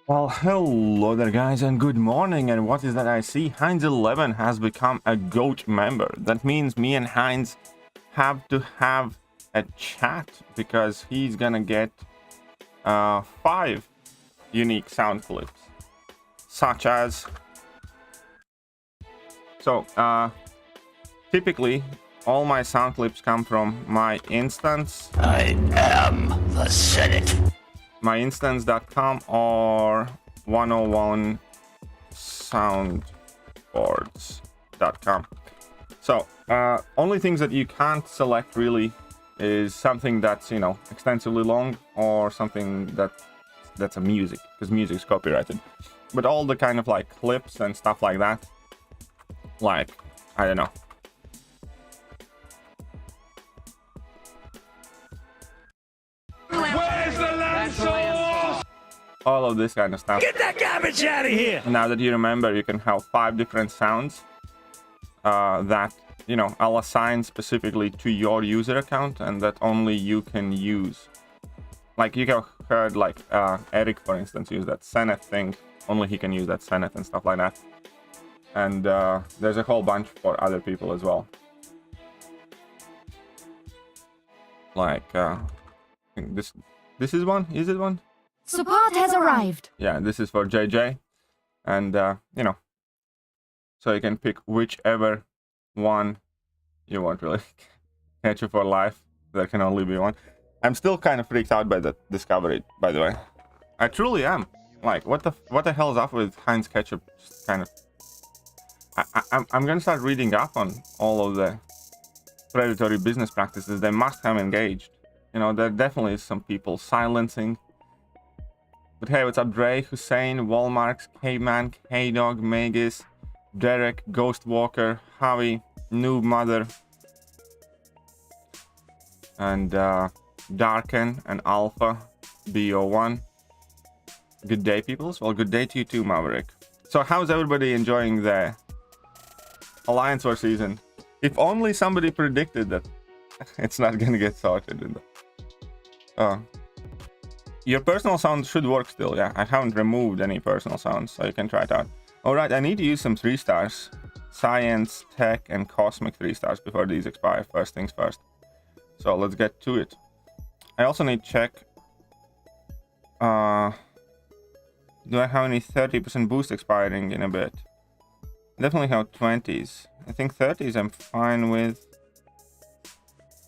Well, hello there guys and good morning, and what is that I see? Heinz11 has become a GOAT member. That means me and Heinz have to have a chat because he's gonna get 5 unique sound clips, such as typically all my sound clips come from my instance. I am the Senate. myinstance.com or 101 soundboards.com. So only things that you can't select really is something that's, you know, extensively long, or something that's a music, because music is copyrighted. But all the kind of like clips and stuff like that, like, I don't know, all of this kind of stuff. Get that garbage out of here! Now that you remember, you can have 5 different sounds that, you know, I'll assign specifically to your user account and that only you can use. Like you have heard like Eric, for instance, use that Senate thing. Only he can use that Senate and stuff like that. And there's a whole bunch for other people as well. Like this is one. Is it one? Support has arrived. Yeah, this is for JJ, and you know, so you can pick whichever one you want, really. Catch you for life. There can only be one. I'm still kind of freaked out by that discovery, by the way. I truly am. Like, what the hell is up with Heinz Ketchup? Just kind of. I'm gonna start reading up on all of the predatory business practices they must have engaged. You know, there definitely is some people silencing. But hey, what's up, Dre, Hussein, Walmarks, K-Man, K-Dog, Magus, Derek, Ghost Walker, Javi, Noob Mother, and Darken and Alpha, BO1. Good day, peoples. Well, good day to you too, Maverick. So how's everybody enjoying the Alliance War season? If only somebody predicted that it's not gonna get sorted in the... Your personal sound should work still, yeah. I haven't removed any personal sounds, so you can try it out. Alright, I need to use some 3 stars. Science, Tech, and Cosmic 3 stars before these expire. First things first. So let's get to it. I also need to check... do I have any 30% boost expiring in a bit? I definitely have 20s. I think 30s I'm fine with.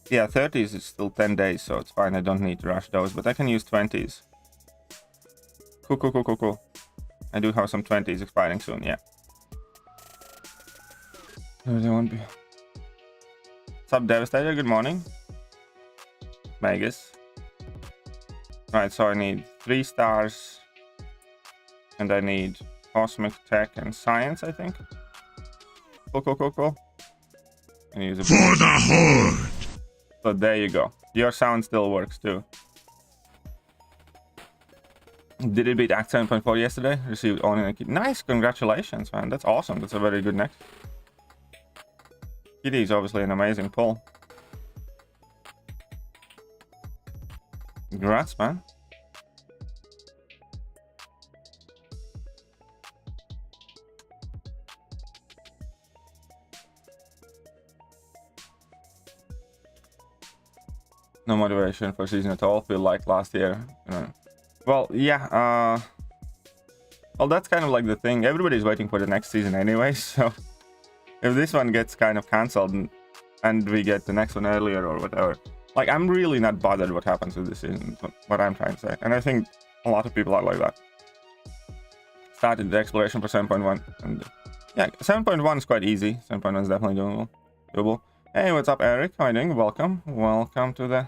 Yeah, 30s is still 10 days, so it's fine. I don't need to rush those, but I can use 20s. Cool. I do have some 20s expiring soon, yeah. There won't be. What's up, Devastator? Good morning. Magus. Right, so I need 3 stars. And I need Cosmic, Tech, and Science, I think. Cool. And use a for the Horde! So there you go. Your sound still works too. Did it beat Act 7.4 yesterday? Received only a key. Nice, congratulations, man. That's awesome. That's a very good next. Kitty is obviously an amazing pull. Congrats, man. No motivation for season at all. Feel like last year. Well, yeah. Well, that's kind of like the thing. Everybody's waiting for the next season anyway. So if this one gets kind of cancelled and we get the next one earlier or whatever, like, I'm really not bothered what happens with this season. What I'm trying to say, and I think a lot of people are like that. Started the exploration for 7.1, and yeah, 7.1 is quite easy. 7.1 is definitely doable. Hey, what's up, Eric? How are you doing? Welcome to the...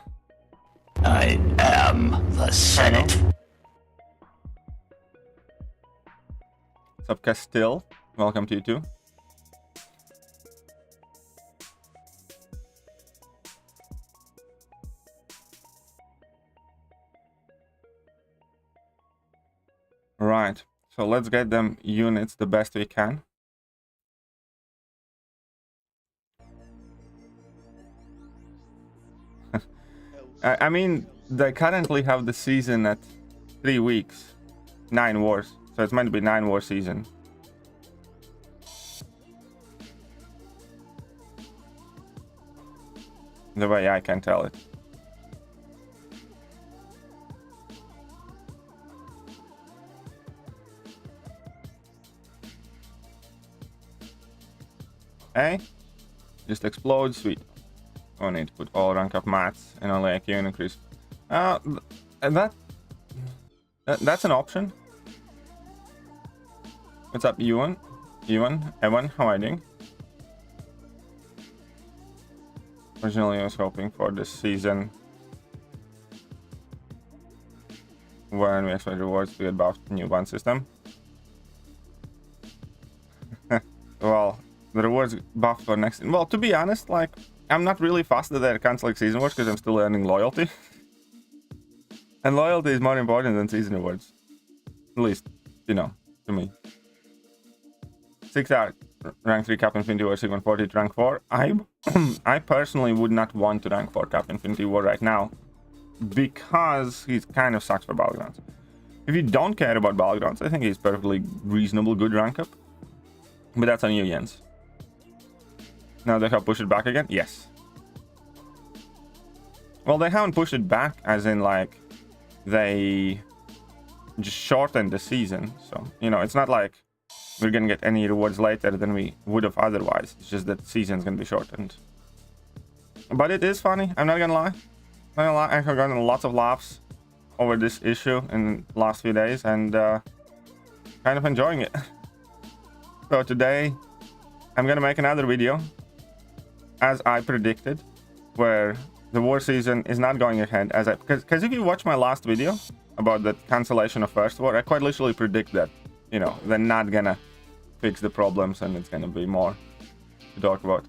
I am the Senate. What's up, Castile? Welcome to you too. Right, so let's get them units the best we can. I mean, they currently have the season at 3 weeks. 9 wars. So it's meant to be 9 war season. The way I can tell it. Okay. Just explode, sweet. Oh, I need to put all rank up mats and only IQ increase. That's an option. What's up, Ewan? Evan, how are you doing? Originally, I was hoping for this season when we expect rewards to get buffed new ban system. Well, the rewards buffed for next. Well, to be honest, like, I'm not really fussed that they're canceling season rewards because I'm still earning loyalty. And loyalty is more important than season rewards. At least, you know, to me. 6 hour rank 3 Cap Infinity War 140 to rank 4. I personally would not want to rank 4 Cap Infinity War right now because he kind of sucks for Battlegrounds. If you don't care about Battlegrounds, I think he's perfectly reasonable, good rank up. But that's on you, Jens. Now they have pushed it back again? Yes. Well, they haven't pushed it back as in like they just shortened the season. So, you know, it's not like we're gonna get any rewards later than we would have otherwise. It's just that the season's gonna be shortened. But it is funny, I'm not gonna lie. I have gotten lots of laughs over this issue in the last few days and kind of enjoying it. So today I'm gonna make another video as I predicted, where the war season is not going ahead as because if you watch my last video about the cancellation of First War, I quite literally predict that, you know, they're not gonna fix the problems and it's gonna be more to talk about.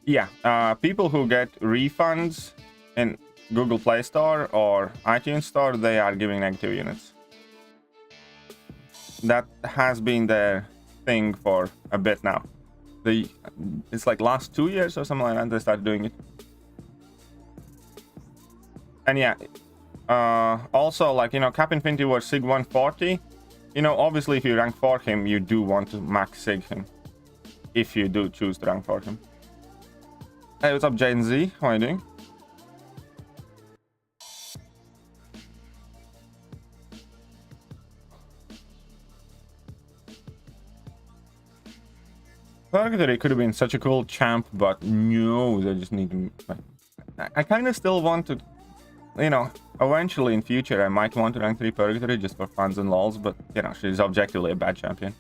Yeah, people who get refunds in Google Play Store or iTunes Store, they are giving negative units. That has been their thing for a bit now. It's like last 2 years or something like that they started doing it. And yeah, also, like, you know, Cap Infinity War Sig 140, you know, obviously if you rank for him, you do want to max Sig him. If you do choose to rank for him. Hey, what's up, Jane Z? How are you doing? Purgatory could have been such a cool champ, but no, they just need to... I kind of still want to, you know, eventually in future I might want to rank 3 Purgatory just for fans and lols, but, you know, she's objectively a bad champion.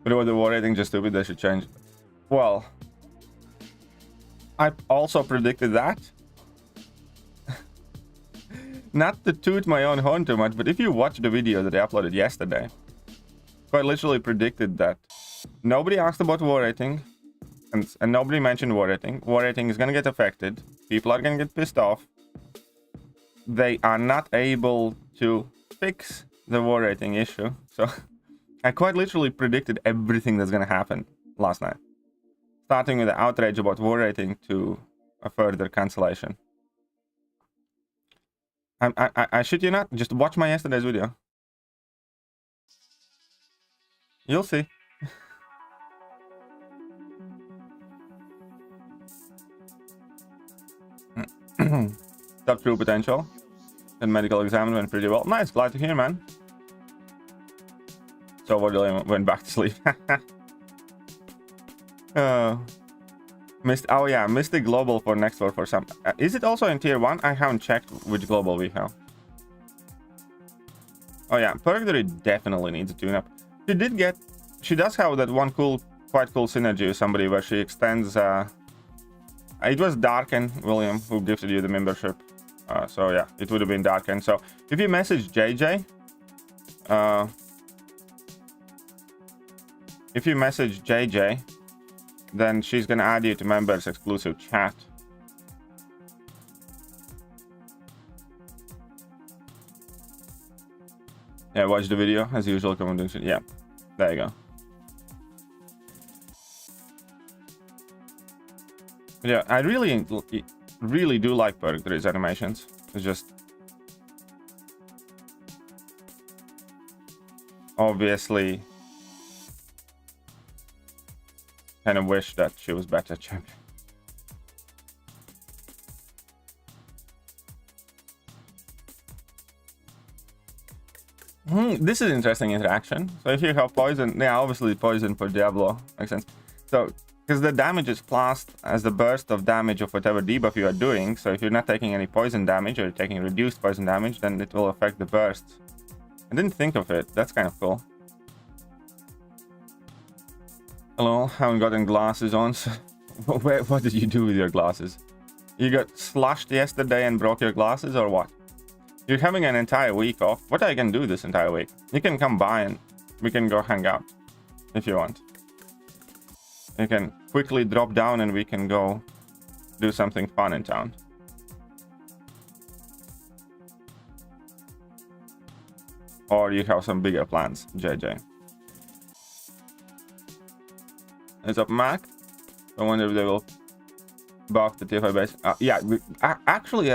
But about the war rating, just stupid, they should change. Well, I also predicted that. Not to toot my own horn too much, but if you watch the video that I uploaded yesterday, I literally predicted that nobody asked about war rating, and nobody mentioned war rating. War rating is gonna get affected. People are gonna get pissed off. They are not able to fix the war rating issue. So I quite literally predicted everything that's gonna happen last night. Starting with the outrage about war rating to a further cancellation. I shit you not, just watch my yesterday's video. You'll see. Top true potential. And medical exam went pretty well. Nice, glad to hear, man. So what, went back to sleep. Oh yeah, Mystic Global for next war for some. Is it also in tier 1? I haven't checked which global we have. Oh yeah, Purgatory definitely needs a tune-up. She does have that one quite cool synergy with somebody where she extends, it was Darken, William, who gifted you the membership. So yeah, it would have been Darken. So if you message JJ, then she's gonna add you to members exclusive chat. Yeah, watch the video as usual. Commenting. Yeah, there you go. Yeah, I really do like Perk 3's animations. It's just obviously kind of wish that she was better champion. This is interesting interaction. So if you have poison, yeah, obviously poison for Diablo makes sense. So because the damage is classed as the burst of damage of whatever debuff you are doing. So if you're not taking any poison damage or you're taking reduced poison damage, then it will affect the burst. I didn't think of it. That's kind of cool. Hello, haven't gotten glasses on. So what did you do with your glasses? You got slashed yesterday and broke your glasses or what? You're having an entire week off. What I can do this entire week? You can come by and we can go hang out if you want. You can quickly drop down and we can go do something fun in town. Or you have some bigger plans, JJ. It's up Mac. I wonder if they will buff the TFI base. Yeah, actually,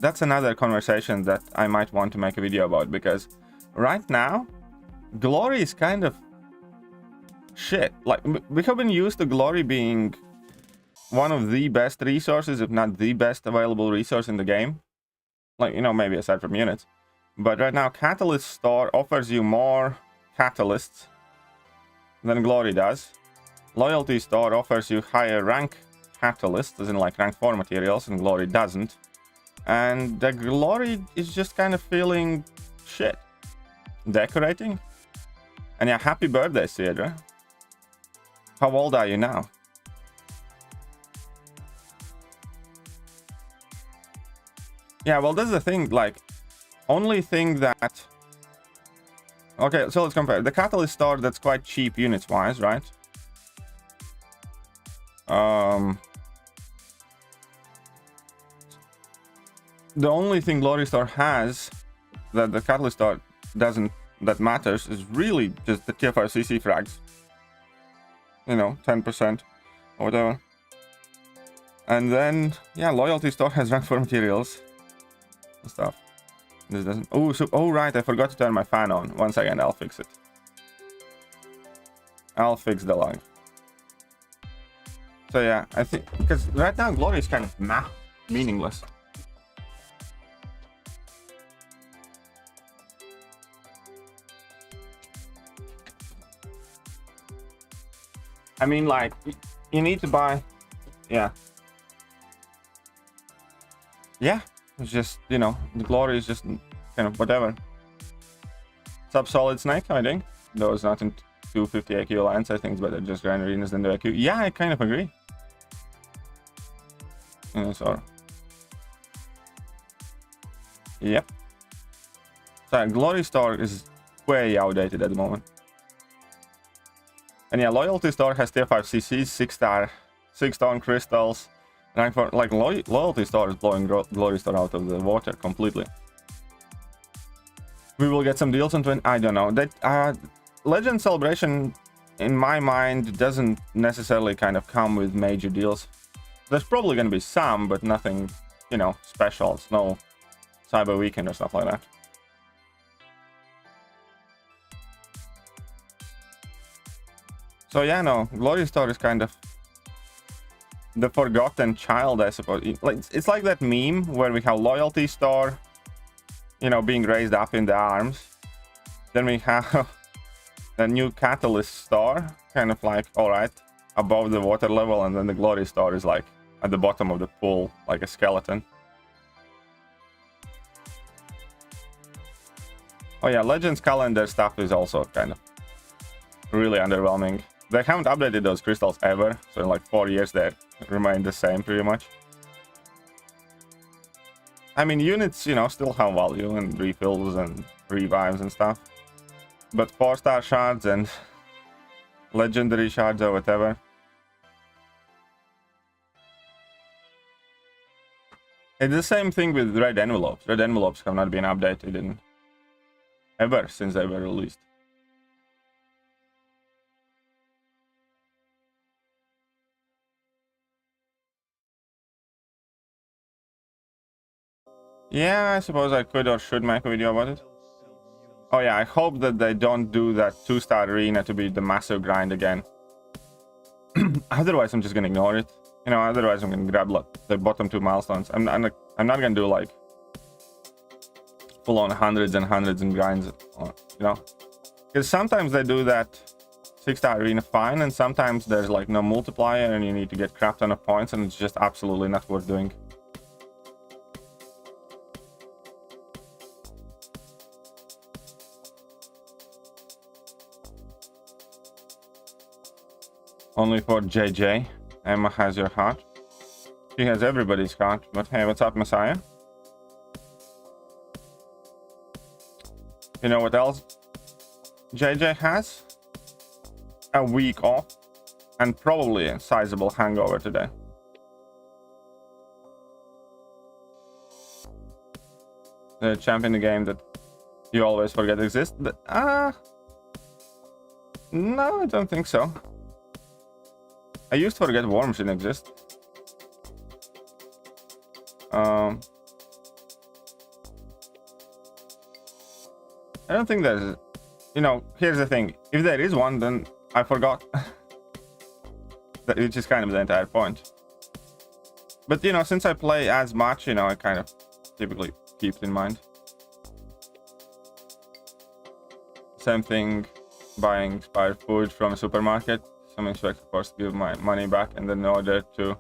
that's another conversation that I might want to make a video about, because right now, Glory is kind of shit. Like, we have been used to Glory being one of the best resources, if not the best available resource in the game. Like, you know, maybe aside from units. But right now, Catalyst Store offers you more catalysts than Glory does. Loyalty Store offers you higher rank catalysts, as in like rank 4 materials, and Glory doesn't. And the Glory is just kind of feeling shit. Decorating. And yeah, happy birthday, Cedra. How old are you now? Yeah, well, that's the thing, like, only thing that... Okay, so let's compare. The Catalyst Store, that's quite cheap units-wise, right? The only thing Glory Store has that the Catalyst Store doesn't, that matters, is really just the TFR CC frags. You know, 10% or whatever. And then, yeah, Loyalty Store has rank 4 materials and stuff. This doesn't. Oh, so, oh, right, I forgot to turn my fan on. 1 second, I'll fix it. I'll fix the live. So yeah, I think, because right now Glory is kind of meaningless. I mean, like, you need to buy, yeah. Yeah, it's just, you know, the Glory is just kind of whatever. Sub Solid Snake, I think. Though it's not in 250 IQ alliance, I think it's better just grind arenas than the IQ. Yeah, I kind of agree. So, yep. So Glory Store is way outdated at the moment. And yeah, Loyalty Store has tier 5 CCs, 6-star, 6-stone crystals. Rank 4, like Loyalty Store is blowing Glory Store out of the water completely. We will get some deals on 20. I don't know. That Legend Celebration, in my mind, doesn't necessarily kind of come with major deals. There's probably going to be some, but nothing, you know, specials. No Cyber Weekend or stuff like that. So yeah, no, Glory Store is kind of the forgotten child, I suppose. It's like that meme where we have Loyalty Store, you know, being raised up in the arms. Then we have the new Catalyst Store, kind of like, alright, above the water level, and then the Glory Store is like at the bottom of the pool, like a skeleton. Oh yeah, Legends calendar stuff is also kind of really underwhelming. They haven't updated those crystals ever, so in like 4 years they remain the same pretty much. I mean, units, you know, still have value and refills and revives and stuff. But 4-star shards and legendary shards or whatever. It's the same thing with red envelopes. Red envelopes have not been updated ever since they were released. Yeah, I suppose I could or should make a video about it. Oh yeah, I hope that they don't do that 2-star arena to be the massive grind again. Otherwise, I'm just gonna ignore it. You know, otherwise I'm gonna grab the bottom 2 milestones. I'm not gonna do like full on hundreds and hundreds and grinds, you know, because sometimes they do that 6-star arena fine, and sometimes there's like no multiplier and you need to get crap ton of points, and it's just absolutely not worth doing. Only for JJ. Emma has your heart. She has everybody's heart. But hey, what's up, Messiah? You know what else JJ has? A week off. And probably a sizable hangover today. The champion in the game that you always forget exists? No, I don't think so. I used to forget worms didn't exist. I don't think there's... You know, here's the thing. If there is one, then I forgot. Which is kind of the entire point. But, you know, since I play as much, you know, I kind of typically keep it in mind. Same thing, buying expired food from a supermarket. Some expect, of course, to give my money back, and then in order to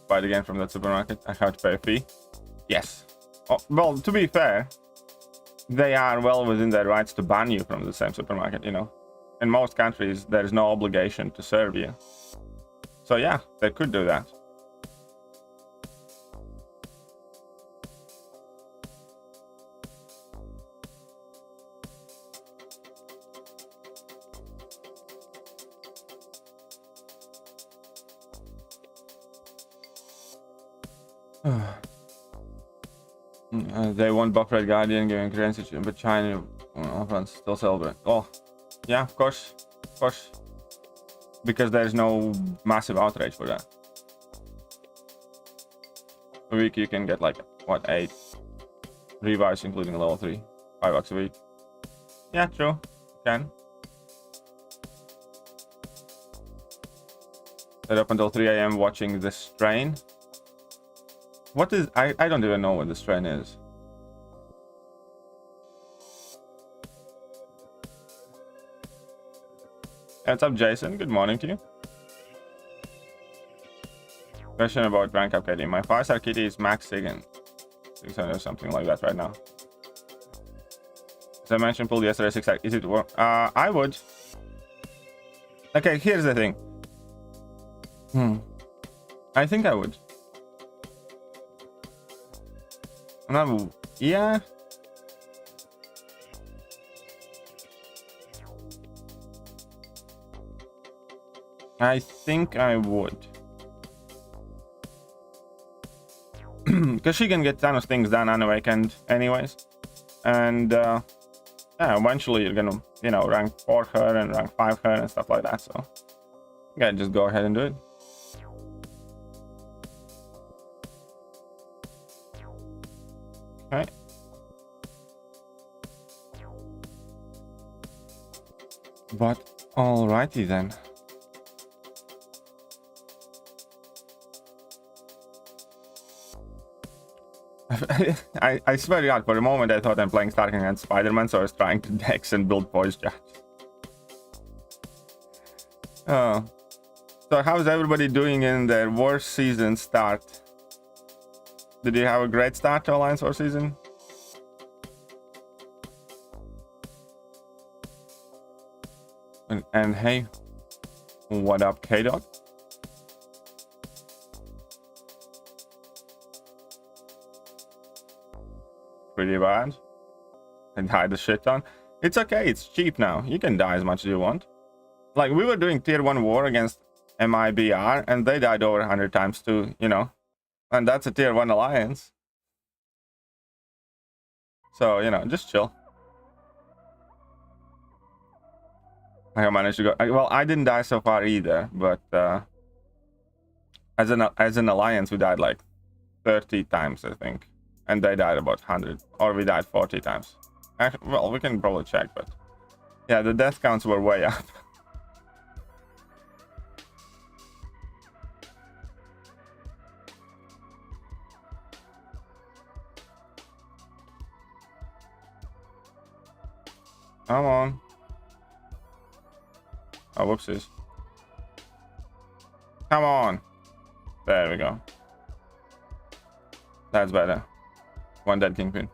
buy it again from that supermarket, I have to pay a fee. Yes. Oh, well, to be fair, they are well within their rights to ban you from the same supermarket, you know. In most countries, there is no obligation to serve you. So yeah, they could do that. They want Buffred Guardian giving currency, but China offense still celebrate. Oh, yeah, of course, because there's no massive outrage for that. A week you can get like what, 8 revives, including level 3, $5 a week. Yeah, true, you can. Stayed up until 3 AM watching the strain. What is... I don't even know what the strain is. What's up, Jason? Good morning to you. Question about rank up KD. My 5-star kitty is max Sig 600 or something like that right now. As I mentioned, pulled yesterday 6 Is it work? I would. Okay, here's the thing. I think I would. No, yeah. I think I would. Because she can get a ton of things done unawakened anyways. And yeah, eventually you're gonna, you know, rank 4 her and rank 5 her and stuff like that. So yeah, just go ahead and do it. Okay. But alrighty then. I swear to God, for a moment I thought I'm playing Stark against Spider-Man, so I was trying to dex and build voice chat. Oh. So how's everybody doing in their war season start? Did you have a great start to Alliance War season? And hey, what up, K-Dog? Pretty bad. And hide the shit ton. It's okay, it's cheap now. You can die as much as you want. Like, we were doing tier 1 war against MIBR, and they died over 100 times too, you know. And that's a tier 1 alliance. So, you know, just chill. I managed to go... Well, I didn't die so far either, but as an alliance, we died like 30 times, I think. and they died about 100, or we died 40 times. Actually, well, we can probably check, but yeah, the death counts were way up. Come on. Oh, whoopsies. Come on. There we go. That's better. One dead kingpin.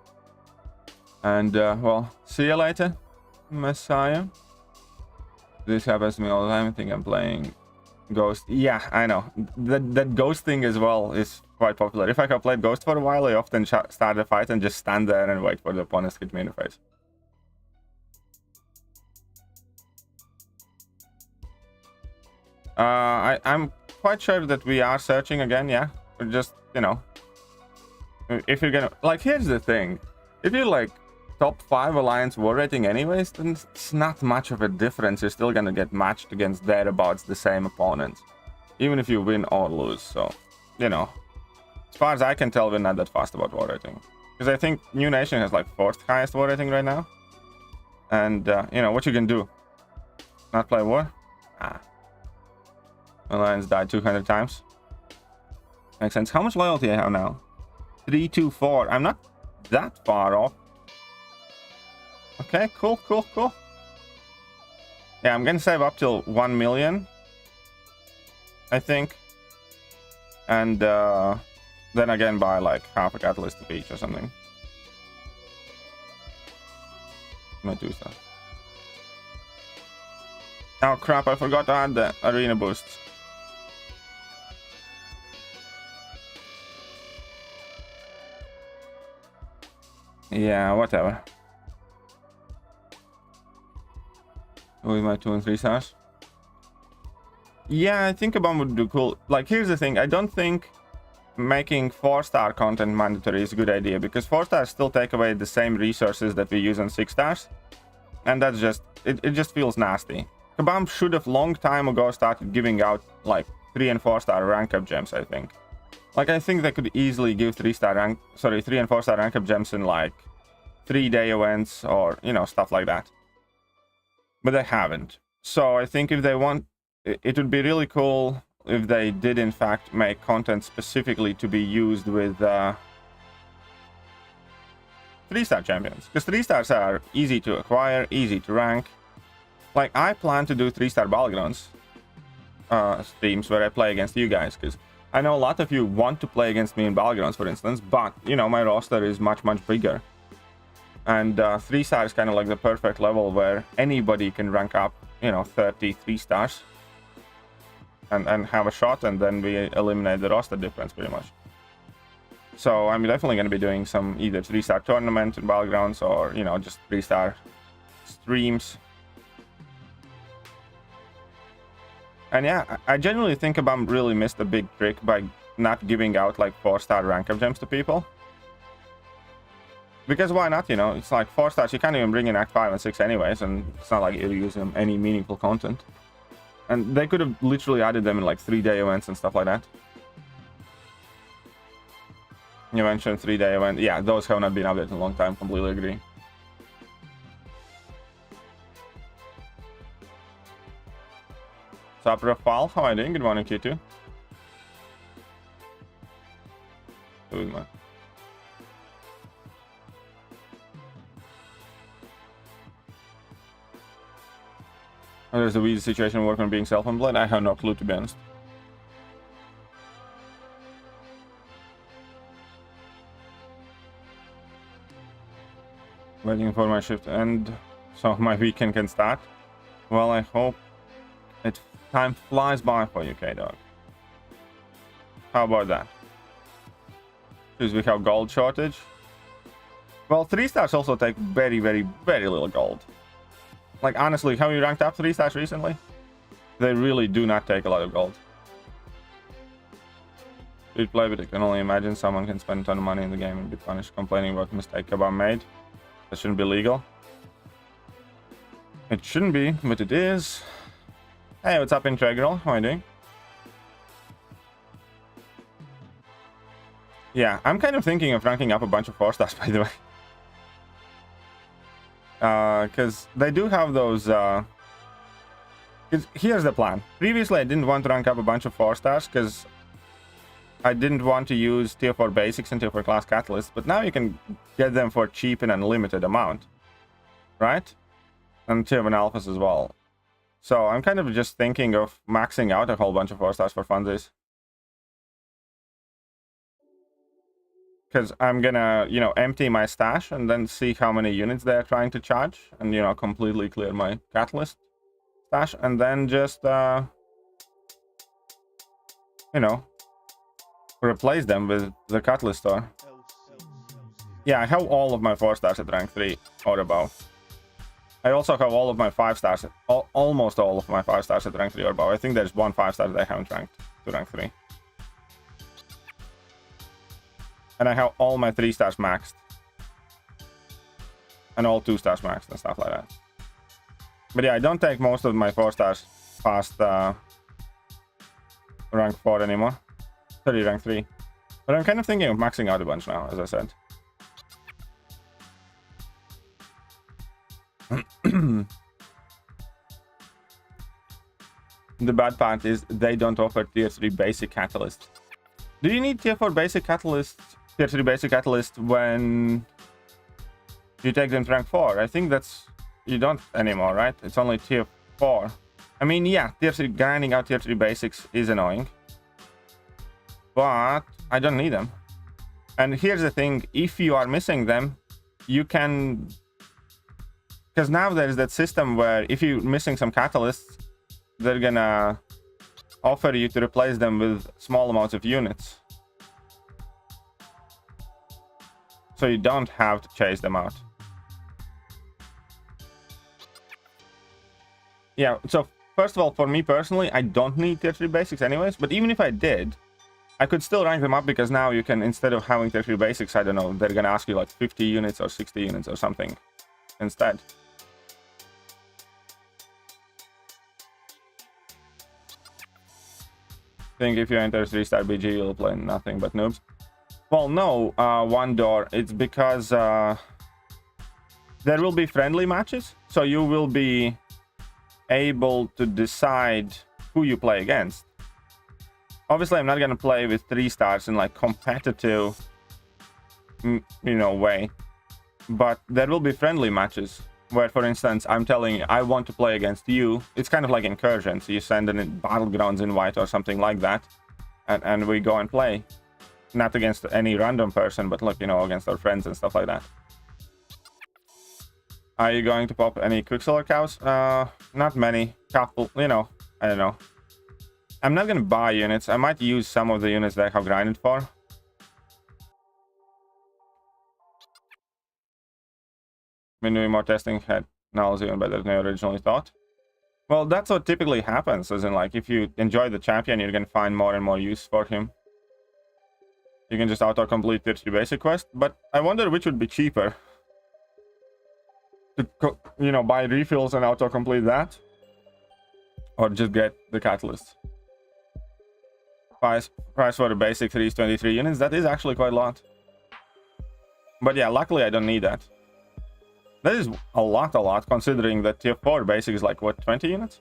And, well, see you later, Messiah. This happens to me all the time. I think I'm playing Ghost. Yeah, I know. That Ghost thing as well is quite popular. If I have played Ghost for a while, I often start a fight and just stand there and wait for the opponents to hit me in the face. I'm quite sure that we are searching again, yeah. Just, you know, if you're gonna, like, here's the thing. If you're like top 5 alliance war rating anyways, then it's not much of a difference. You're still gonna get matched against thereabouts the same opponents, even if you win or lose. So, you know, as far as I can tell, we're not that fast about war rating, because I think New Nation has like 4th highest war rating right now. And you know what you can do? Not play war? Ah. Alliance died 200 times. Makes sense. How much loyalty I have now? 324. I'm not that far off. Okay, cool. Yeah, I'm gonna save up till 1 million, I think. And then again buy like half a catalyst of each or something. Might do stuff. Oh crap, I forgot to add the arena boosts. Yeah, whatever. With my 2 and 3 stars. Yeah, I think a bomb would do cool. Like, here's the thing. I don't think making 4-star content mandatory is a good idea, because 4 stars still take away the same resources that we use on 6 stars. And that's just, it just feels nasty. Kabam should have long time ago started giving out like 3 and 4 star rank up gems, I think. Like, I think they could easily give 3 and 4 star rank up gems in like 3-day events or, you know, stuff like that. But they haven't. So I think if they want, it would be really cool if they did in fact make content specifically to be used with 3-star champions. Because 3 stars are easy to acquire, easy to rank. Like, I plan to do 3-star battlegrounds streams where I play against you guys, because I know a lot of you want to play against me in battlegrounds, for instance, but, you know, my roster is much bigger. And 3-star is kind of like the perfect level where anybody can rank up, you know, 33 stars and have a shot, and then we eliminate the roster difference pretty much. So I'm definitely going to be doing some either 3-star tournament in battlegrounds or, you know, just 3-star streams. And yeah, I genuinely think Kabam really missed a big trick by not giving out like 4-star rank up gems to people. Because why not, you know? It's like 4 stars, you can't even bring in Act 5 and 6 anyways, and it's not like you're using any meaningful content. And they could have literally added them in like 3-day events and stuff like that. You mentioned 3-day event. Yeah, those have not been updated in a long time, completely agree. What's up, Rafal? How are you doing? Good morning, Q2. Good man. How does the weed situation work on being self-employed? I have no clue, to be honest. Waiting for my shift to end so my weekend can start. Well, I hope time flies by for you, K-Dog. How about that? Because we have gold shortage. Well, 3 stars also take very little gold. Like, honestly, have you ranked up 3 stars recently? They really do not take a lot of gold. Good play, but I can only imagine someone can spend a ton of money in the game and be punished complaining about the mistake Kabam made. That shouldn't be legal. It shouldn't be, but it is. Hey, what's up, Integral? How are you doing? Yeah, I'm kind of thinking of ranking up a bunch of 4 stars, by the way. Because they do have those... here's the plan. Previously, I didn't want to rank up a bunch of 4 stars, because I didn't want to use tier 4 basics and tier 4 class catalysts, but now you can get them for cheap and unlimited amount. Right? And tier 1 alphas as well. So I'm kind of just thinking of maxing out a whole bunch of 4 stars for funsies. Because I'm gonna, you know, empty my stash and then see how many units they're trying to charge. And, you know, completely clear my catalyst stash. And then just, you know, replace them with the catalyst store. Yeah, I have all of my 4 stars at rank 3 or above. I also have all of my 5 stars, almost all of my 5 stars at rank 3 or above. I think there's 1 5-star that I haven't ranked to rank 3. And I have all my 3 stars maxed. And all 2 stars maxed and stuff like that. But yeah, I don't take most of my 4 stars past rank 4 anymore. Sorry, rank 3. But I'm kind of thinking of maxing out a bunch now, as I said. The bad part is they don't offer tier 3 basic catalysts. Do you need tier 4 basic catalysts, tier 3 basic catalyst when you take them to rank 4? I think that's... you don't anymore, right? It's only tier 4. I mean, yeah, tier 3, grinding out tier 3 basics is annoying. But I don't need them. And here's the thing, if you are missing them, you can... because now there's that system where if you're missing some catalysts, they're gonna offer you to replace them with small amounts of units. So you don't have to chase them out. Yeah, so first of all, for me personally, I don't need tier 3 basics anyways, but even if I did, I could still rank them up because now you can, instead of having tier 3 basics, I don't know, they're gonna ask you like 50 units or 60 units or something instead. I think if you enter 3-star BG, you'll play nothing but noobs. Well, no, one door. It's because there will be friendly matches, so you will be able to decide who you play against. Obviously, I'm not gonna play with 3 stars in like competitive, you know, way, but there will be friendly matches where, for instance, I'm telling you, I want to play against you. It's kind of like incursion, so you send a battlegrounds invite or something like that, and we go and play. Not against any random person, but like, you know, against our friends and stuff like that. Are you going to pop any Quicksilver cows? Not many. Couple, you know, I don't know. I'm not gonna buy units. I might use some of the units that I have grinded for. Been doing more testing, had now even better than I originally thought. Well, that's what typically happens, as in like if you enjoy the champion, you're gonna find more and more use for him. You can just auto-complete tier 3 basic quest, but I wonder which would be cheaper. To, you know, buy refills and auto-complete that, or just get the catalyst. Price for the basic 3 is 23 units. That is actually quite a lot. But yeah, luckily I don't need that. That is a lot, considering that tier 4 basic is like, what, 20 units?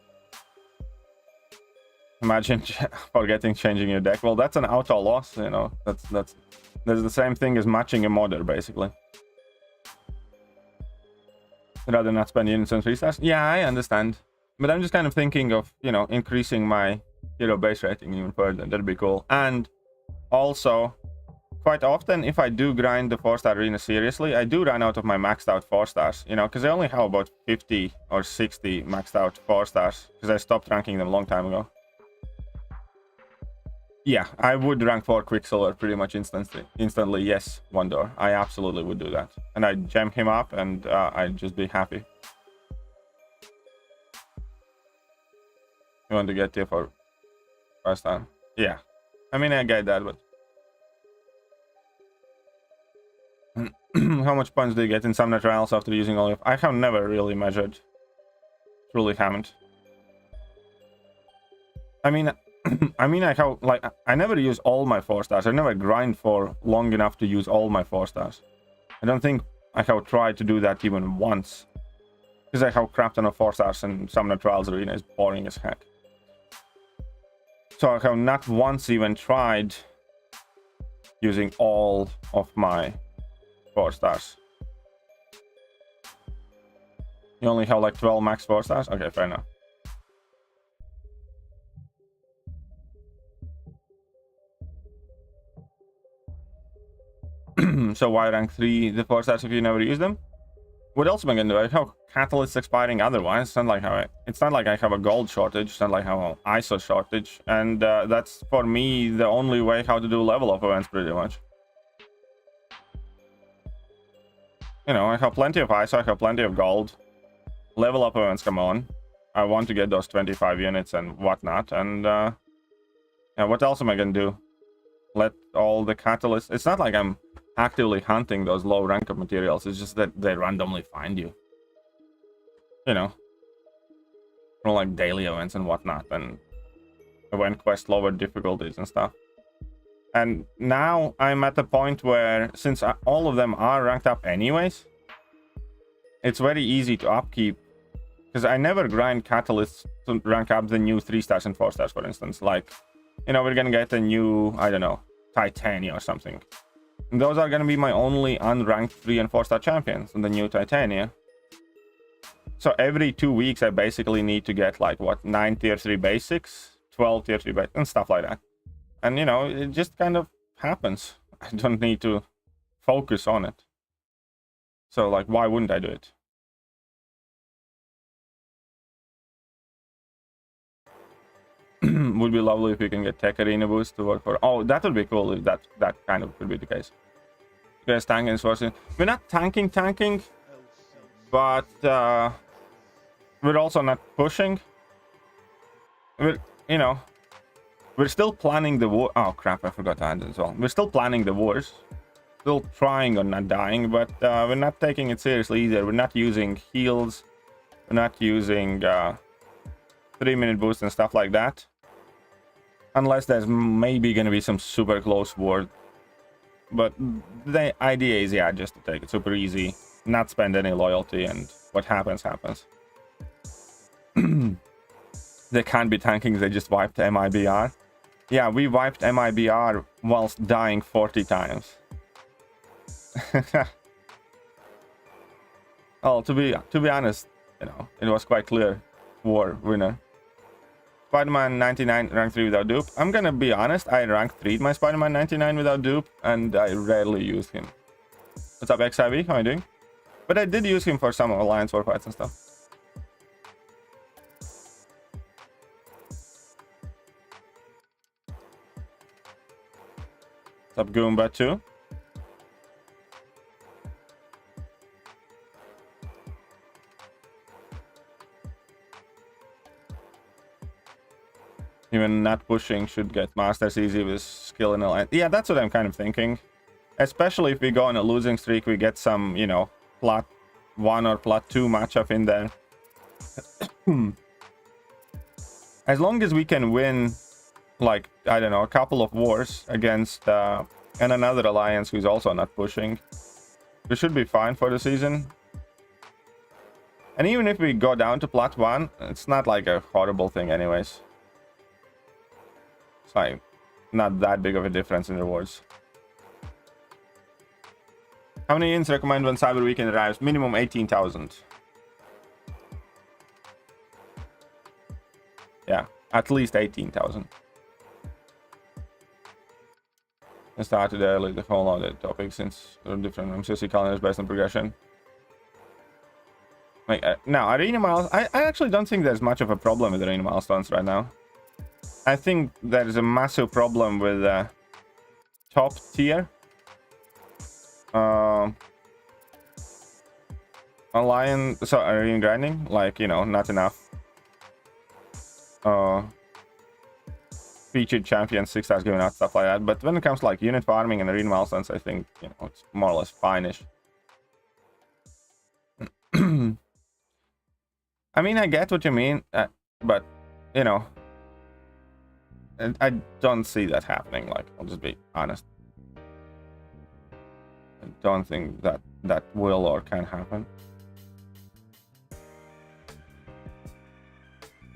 Imagine forgetting changing your deck. Well, that's an auto loss, you know. That's the same thing as matching a modder, basically. Rather not spend units on 3 stars. Yeah, I understand. But I'm just kind of thinking of, you know, increasing my hero base rating even further. That'd be cool. And also, quite often, if I do grind the 4-star arena seriously, I do run out of my maxed out 4 stars, you know, because I only have about 50 or 60 maxed out 4 stars, because I stopped ranking them a long time ago. Yeah, I would rank 4 Quicksilver pretty much instantly. Yes, one door. I absolutely would do that. And I'd gem him up, and I'd just be happy. You want to get tier 4 first time? Yeah. I mean, I get that, but... How much points do you get in some trials after using all of... I have never really measured. Truly haven't. I mean, I mean, I never use all my 4-stars. I never grind for long enough to use all my 4-stars. I don't think I have tried to do that even once. Because I have crapped on a 4-stars and Summoner Trials Arena is boring as heck. So I have not once even tried using all of my 4-stars. You only have like 12 max 4-stars? Okay, fair enough. So why rank 3 the 4-stars if you never use them? What else am I gonna do? I have catalysts expiring otherwise. It's not like I have a gold shortage. It's not like I have an ISO shortage. And that's for me the only way how to do level up events pretty much. You know, I have plenty of ISO, I have plenty of gold. Level up events come on. I want to get those 25 units and whatnot. And yeah, what else am I gonna do? Let all the catalysts... It's not like I'm actively hunting those low rank of materials. It's just that they randomly find you. You know, from like daily events and whatnot, and event quest lower difficulties and stuff. And now I'm at the point where, since all of them are ranked up anyways, it's very easy to upkeep. Because I never grind catalysts to rank up the new 3-stars and 4-stars, for instance. Like, you know, we're gonna get a new, I don't know, Titania or something. And those are gonna be my only unranked 3 and 4-star champions in the new Titania. So every 2 weeks I basically need to get like, what, 9 tier 3 basics, 12 tier 3 basics, and stuff like that. And you know, it just kind of happens. I don't need to focus on it. So like, why wouldn't I do it? Would be lovely if you can get tech arena boost to work for... Oh, that would be cool if that kind of could be the case. You guys tanking sourcing. We're not tanking, but we're also not pushing. We're, you know, we're still planning the war. Oh crap, I forgot to add it as well. We're still planning the wars. Still trying on not dying, but we're not taking it seriously either. We're not using heals. We're not using 3-minute boost and stuff like that. Unless there's maybe going to be some super close war. But the idea is, yeah, just to take it super easy. Not spend any loyalty, and what happens, happens. They can't be tanking, they just wiped MIBR. Yeah, we wiped MIBR whilst dying 40 times. Well, to be honest, you know, it was quite clear war winner. Spider-Man 99 rank 3 without dupe. I'm gonna be honest, I rank 3'd my Spider-Man 99 without dupe, and I rarely use him. What's up, XIV? How are you doing? But I did use him for some Alliance war fights and stuff. What's up, Goomba 2? Even not pushing should get masters easy with skill and alliance. Yeah, that's what I'm kind of thinking. Especially if we go on a losing streak, we get some, you know, plot 1 or plot 2 matchup in there. As long as we can win, like, I don't know, a couple of wars against and another alliance who's also not pushing, we should be fine for the season. And even if we go down to plot 1, it's not like a horrible thing anyways. It's like not that big of a difference in rewards. How many ins recommend when Cyber Weekend arrives? Minimum 18,000. Yeah, at least 18,000. I started early the whole other topic since there are different MCOC calendars based on progression. Like, now, arena miles, I actually don't think there's much of a problem with arena milestones right now. I think there's a massive problem with top tier alliance, so arena grinding, like, you know, not enough featured champions, 6 stars given out, stuff like that. But when it comes to like unit farming and arena milestones, I think, you know, it's more or less fine-ish. I mean, I get what you mean, but you know, I don't see that happening. Like, I'll just be honest. I don't think that will or can happen.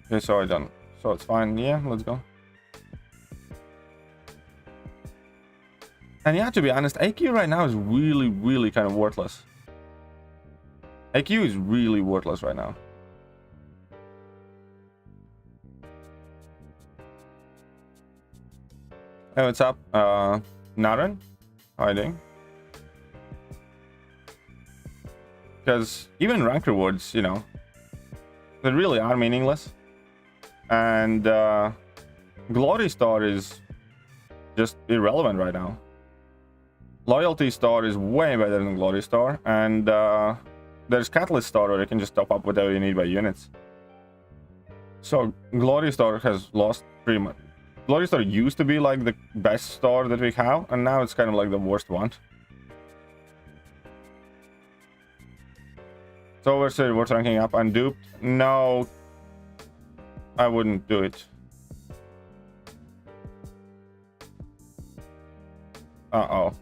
Okay, so I don't. So it's fine. Yeah, let's go. And yeah, to be honest, AQ right now is really, really kind of worthless. AQ is really worthless right now. Hey, what's up? Naren? How are you doing? Because even rank rewards, you know, they really are meaningless. And Glory Star is just irrelevant right now. Loyalty Star is way better than Glory Star. And there's Catalyst Star where you can just top up whatever you need by units. So Glory Star has lost pretty much. Glory Star used to be like the best star that we have, and now it's kind of like the worst one. So we're ranking up unduped. No, I wouldn't do it. Uh-oh.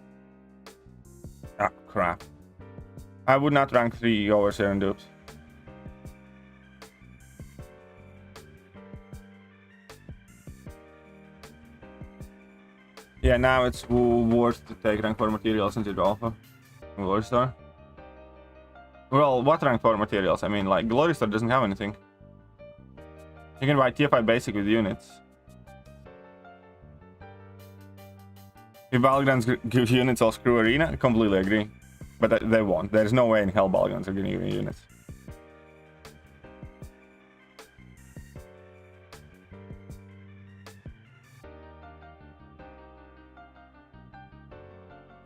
Ah, crap. I would not rank 3 overseer and duped. Yeah, now it's worth to take rank 4 materials into Alpha. Glory Star. Well, what rank 4 materials? I mean, like, Glory Star doesn't have anything. You can buy TFI basic with units. If Balgrans give units, I'll screw Arena. I completely agree. But they won't. There's no way in hell Balgrans are gonna give me units.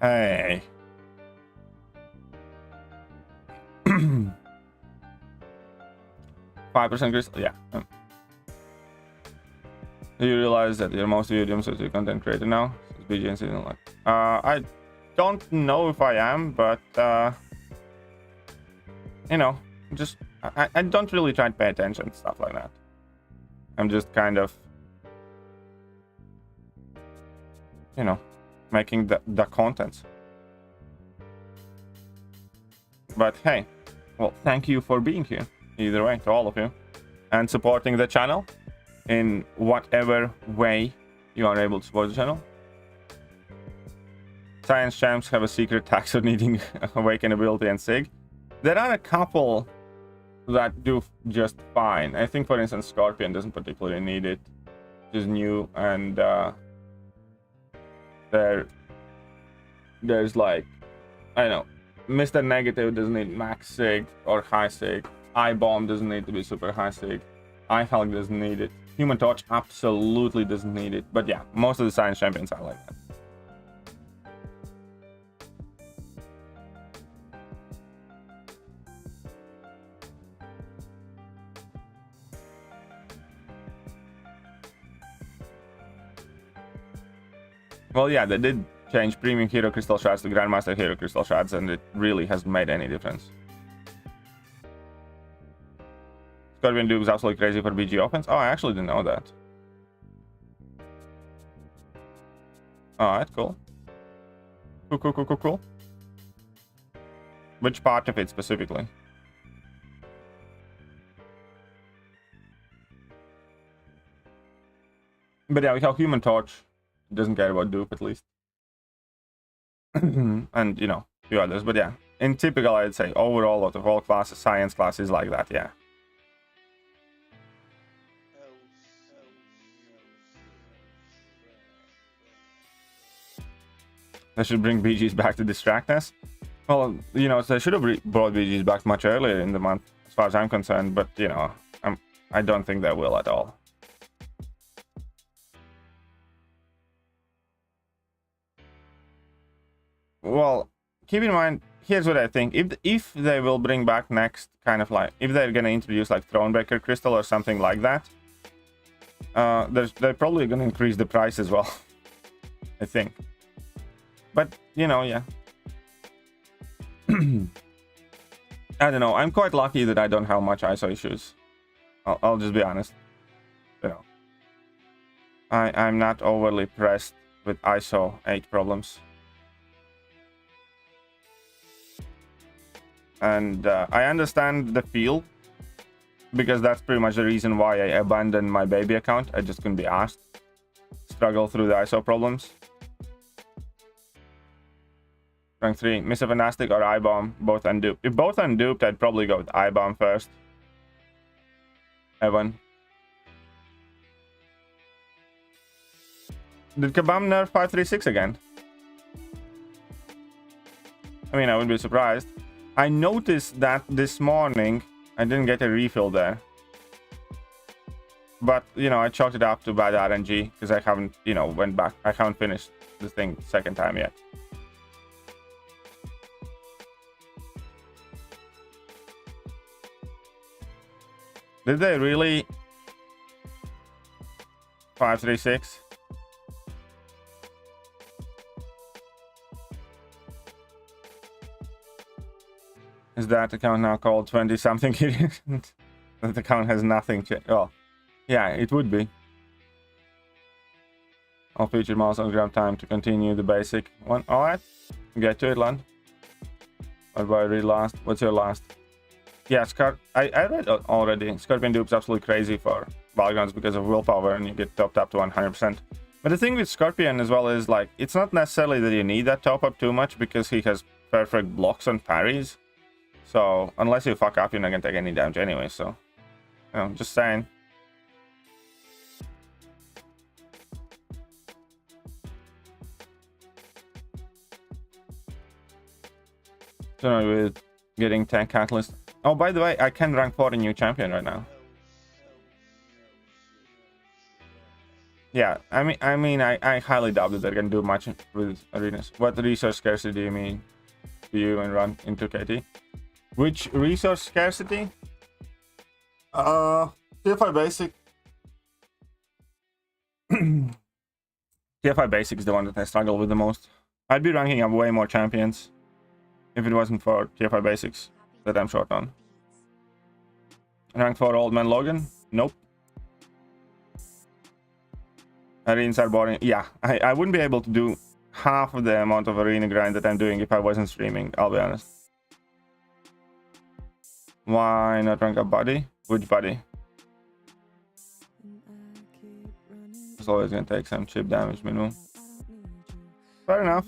Hey. 5% crystal, yeah. Do you realize that your most viewed is a content creator now? BGNC didn't like. I don't know if I am, but you know, just I don't really try to pay attention to stuff like that. I'm just kind of, you know, making the content. But hey, well, thank you for being here either way, to all of you, and supporting the channel in whatever way you are able to support the channel. Science champs have a secret tax of needing awaken ability and sig. There are a couple that do just fine. I think, for instance, Scorpion doesn't particularly need it, which is new, and there's like, I don't know, Mr. Negative doesn't need max sig or high sig. I-Bomb doesn't need to be super high sig. I-Hulk doesn't need it. Human Torch absolutely doesn't need it. But yeah, most of the science champions are like that. Well, yeah, they did change Premium Hero Crystal Shards to Grandmaster Hero Crystal Shards, and it really hasn't made any difference. Scorpion Duke is absolutely crazy for BG offense. Oh, I actually didn't know that. Alright, cool. Cool. Which part of it specifically? But yeah, we have Human Torch. Doesn't care about dupe, at least. And, you know, a few others. But yeah, in typical, I'd say overall out of all classes, science classes like that, yeah. They should bring BGs back to distract us. Well, you know, they should have brought BGs back much earlier in the month, as far as I'm concerned. But, you know, I don't think they will at all. Well, keep in mind, here's what I think. If they will bring back next, kind of like, if they're gonna introduce like Thronebreaker Crystal or something like that, they're probably gonna increase the price as well. I think. But, you know, yeah. I don't know. I'm quite lucky that I don't have much ISO issues. I'll just be honest. You know. I'm not overly pressed with ISO 8 problems. And I understand the feel, because that's pretty much the reason why I abandoned my baby account. I just couldn't be asked. Struggle through the ISO problems. Rank 3, Mr. Fantastic or I-Bomb, both unduped. If both unduped, I'd probably go with I-Bomb first. Evan. Did Kabam nerf 536 again? I mean, I wouldn't be surprised. I noticed that this morning I didn't get a refill there. But, you know, I chalked it up to bad RNG because I haven't, you know, went back. I haven't finished the thing second time yet. Did they really? 536? Is that account now called 20-something? That account has nothing changed. Oh, yeah, it would be. All featured milestone grab time to continue the basic one. Alright, get to it, Land. What do I read last? What's your last? Yeah, I read already. Scorpion dupe's absolutely crazy for battlegrounds because of willpower, and you get topped up to 100%. But the thing with Scorpion as well is, like, it's not necessarily that you need that top up too much because he has perfect blocks and parries. So, unless you fuck up, you're not gonna take any damage anyway, so... You know, just saying. So, with getting tank catalyst... Oh, by the way, I can rank 4 a new champion right now. Yeah, I mean, I highly doubt that they're gonna do much with arenas. What resource scarcity do you mean? Do you even run into KT? Which resource scarcity? TF5 basic. TF5 basic is the one that I struggle with the most. I'd be ranking up way more champions if it wasn't for TF5 basics that I'm short on. Rank 4 Old Man Logan? Nope. Arenas are boring. Yeah, I wouldn't be able to do half of the amount of arena grind that I'm doing if I wasn't streaming, I'll be honest. Why not rank up Buddy? Which Buddy? It's always gonna take some chip damage minimum. Fair enough.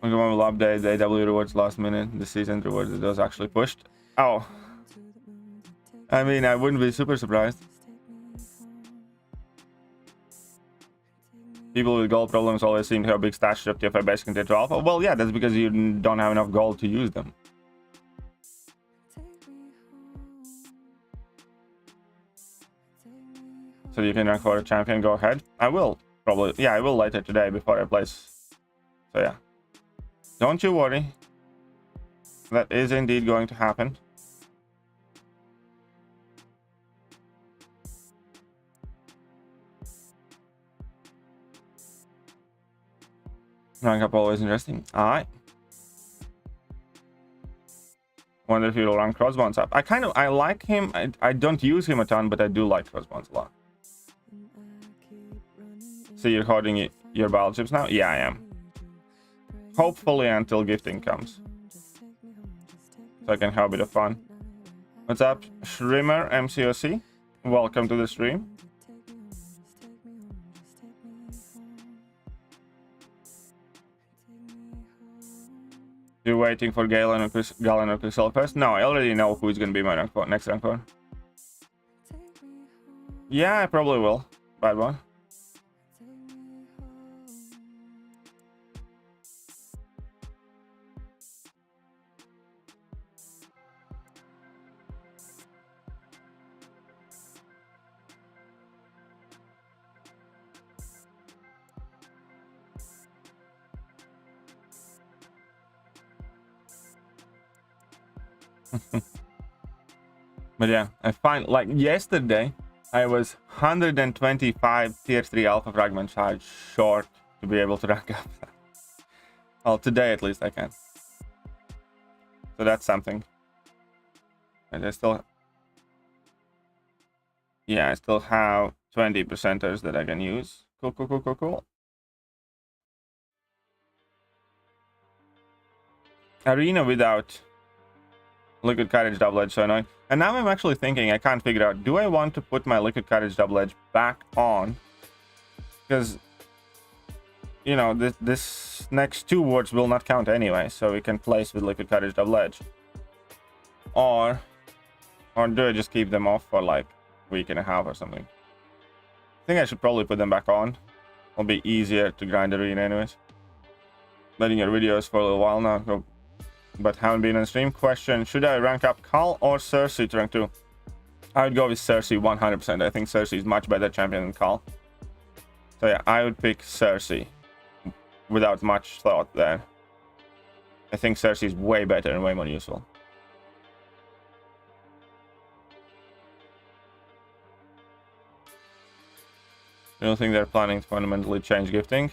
Pokemon will update the AW rewards last minute. The season rewards it was actually pushed. Oh. I mean, I wouldn't be super surprised. People with gold problems always seem to have big stashes of TF5 basic into 12 alpha. Well, yeah, that's because you don't have enough gold to use them. So you can rank for a champion, go ahead. I will, probably. Yeah, I will later today before I place. So yeah. Don't you worry. That is indeed going to happen. Rank up always interesting. Alright. Wonder if you'll rank Crossbones up. I like him. I don't use him a ton, but I do like Crossbones a lot. So you're holding your battleships now? Yeah, I am. Hopefully until gifting comes. So I can have a bit of fun. What's up, Shrimmer MCOC? Welcome to the stream. You're waiting for Galen or Quicksilver first? No, I already know who's gonna be my rank 4, next rank 4. Yeah, I probably will. Bad one. But yeah, I find, like, yesterday I was 125 tier 3 alpha fragment charge short to be able to rank up. Well, today at least I can. So that's something. And I still... Yeah, I still have 20%ers that I can use. Cool. Arena without Liquid Courage Double Edge, so annoying. And now I'm actually thinking, I can't figure out, do I want to put my Liquid Courage Double Edge back on? Because, you know, this next 2 words will not count anyway, so we can place with Liquid Courage Double Edge. Or do I just keep them off for like a week and a half or something? I think I should probably put them back on. It'll be easier to grind arena anyways. Letting your videos for a little while now, but haven't been on stream. Question, should I rank up Khal or Cersei to rank 2? I would go with Cersei 100%. I think Cersei is much better champion than Khal. So yeah, I would pick Cersei without much thought there. I think Cersei is way better and way more useful. I don't think they're planning to fundamentally change gifting,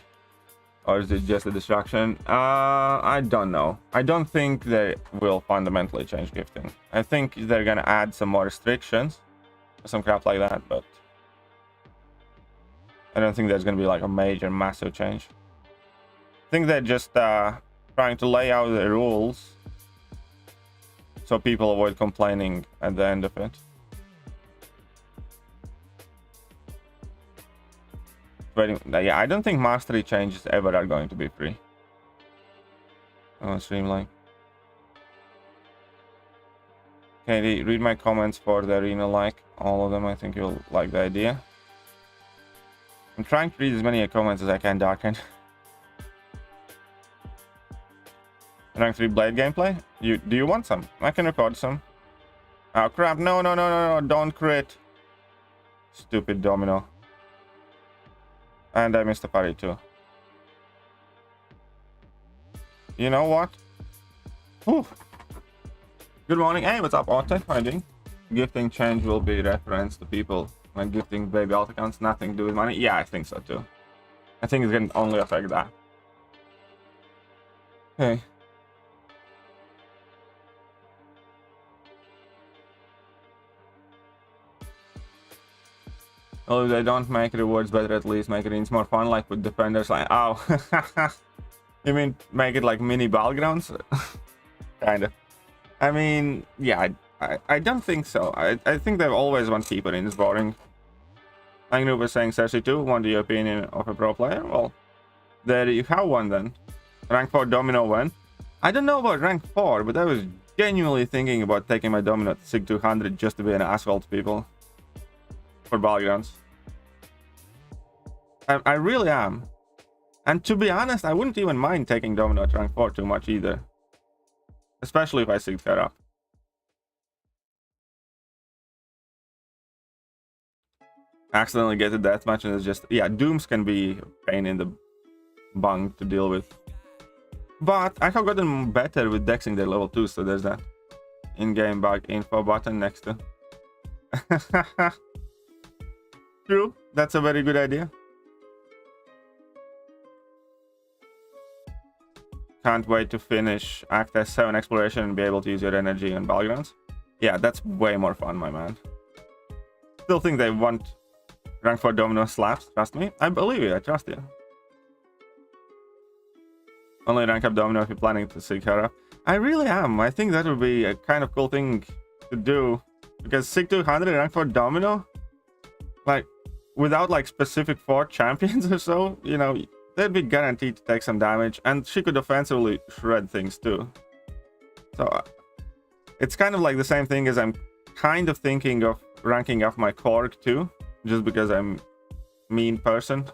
or is it just a distraction? I don't know. I don't think they will fundamentally change gifting. I think they're gonna add some more restrictions, some crap like that, but I don't think there's gonna be like a major, massive change. I think they're just trying to lay out the rules so people avoid complaining at the end of it. Yeah, I don't think mastery changes ever are going to be free. On Streamlabs. Okay, read my comments for the arena, like all of them. I think you'll like the idea. I'm trying to read as many comments as I can, Darken. Rank 3 Blade gameplay? Do you want some? I can record some. Oh crap, no, don't crit. Stupid domino. And I missed a parry too. You know what? Whew. Good morning. Hey, what's up, Otto? How are you doing? Gifting change will be referenced to people when gifting baby alt accounts. Nothing to do with money. Yeah, I think so too. I think it can only affect that. Okay. Well, if they don't make rewards better, at least make it more fun, like with defenders. Like, oh, you mean make it like mini battlegrounds? Kind of. I mean, yeah, I don't think so. I think they've always want keeper in. It's boring. Angnoob was saying Cersei 2. Want your opinion of a pro player? Well, there you have one then. Rank 4 Domino win. I don't know about rank 4, but I was genuinely thinking about taking my Domino to SIG 200 just to be an asshole to people. For battlegrounds. I really am. And to be honest, I wouldn't even mind taking Domino at rank 4 too much either. Especially if I SIG that up. Accidentally get a deathmatch and it's just... Yeah, Dooms can be a pain in the bung to deal with. But I have gotten better with dexing their level 2, so there's that in-game bug info button next to. True, that's a very good idea. Can't wait to finish Act S7 exploration and be able to use your energy on battlegrounds. Yeah, that's way more fun, my man. Still think they want rank 4 Domino slaps, trust me. I believe you, I trust you. Only rank up Domino if you're planning to SIG her up. I really am. I think that would be a kind of cool thing to do. Because SIG 200 rank 4 Domino, like, without like specific 4 champions or so, you know, they'd be guaranteed to take some damage, and she could offensively shred things too. So it's kind of like the same thing as I'm kind of thinking of ranking up my Korg too, just because I'm a mean person.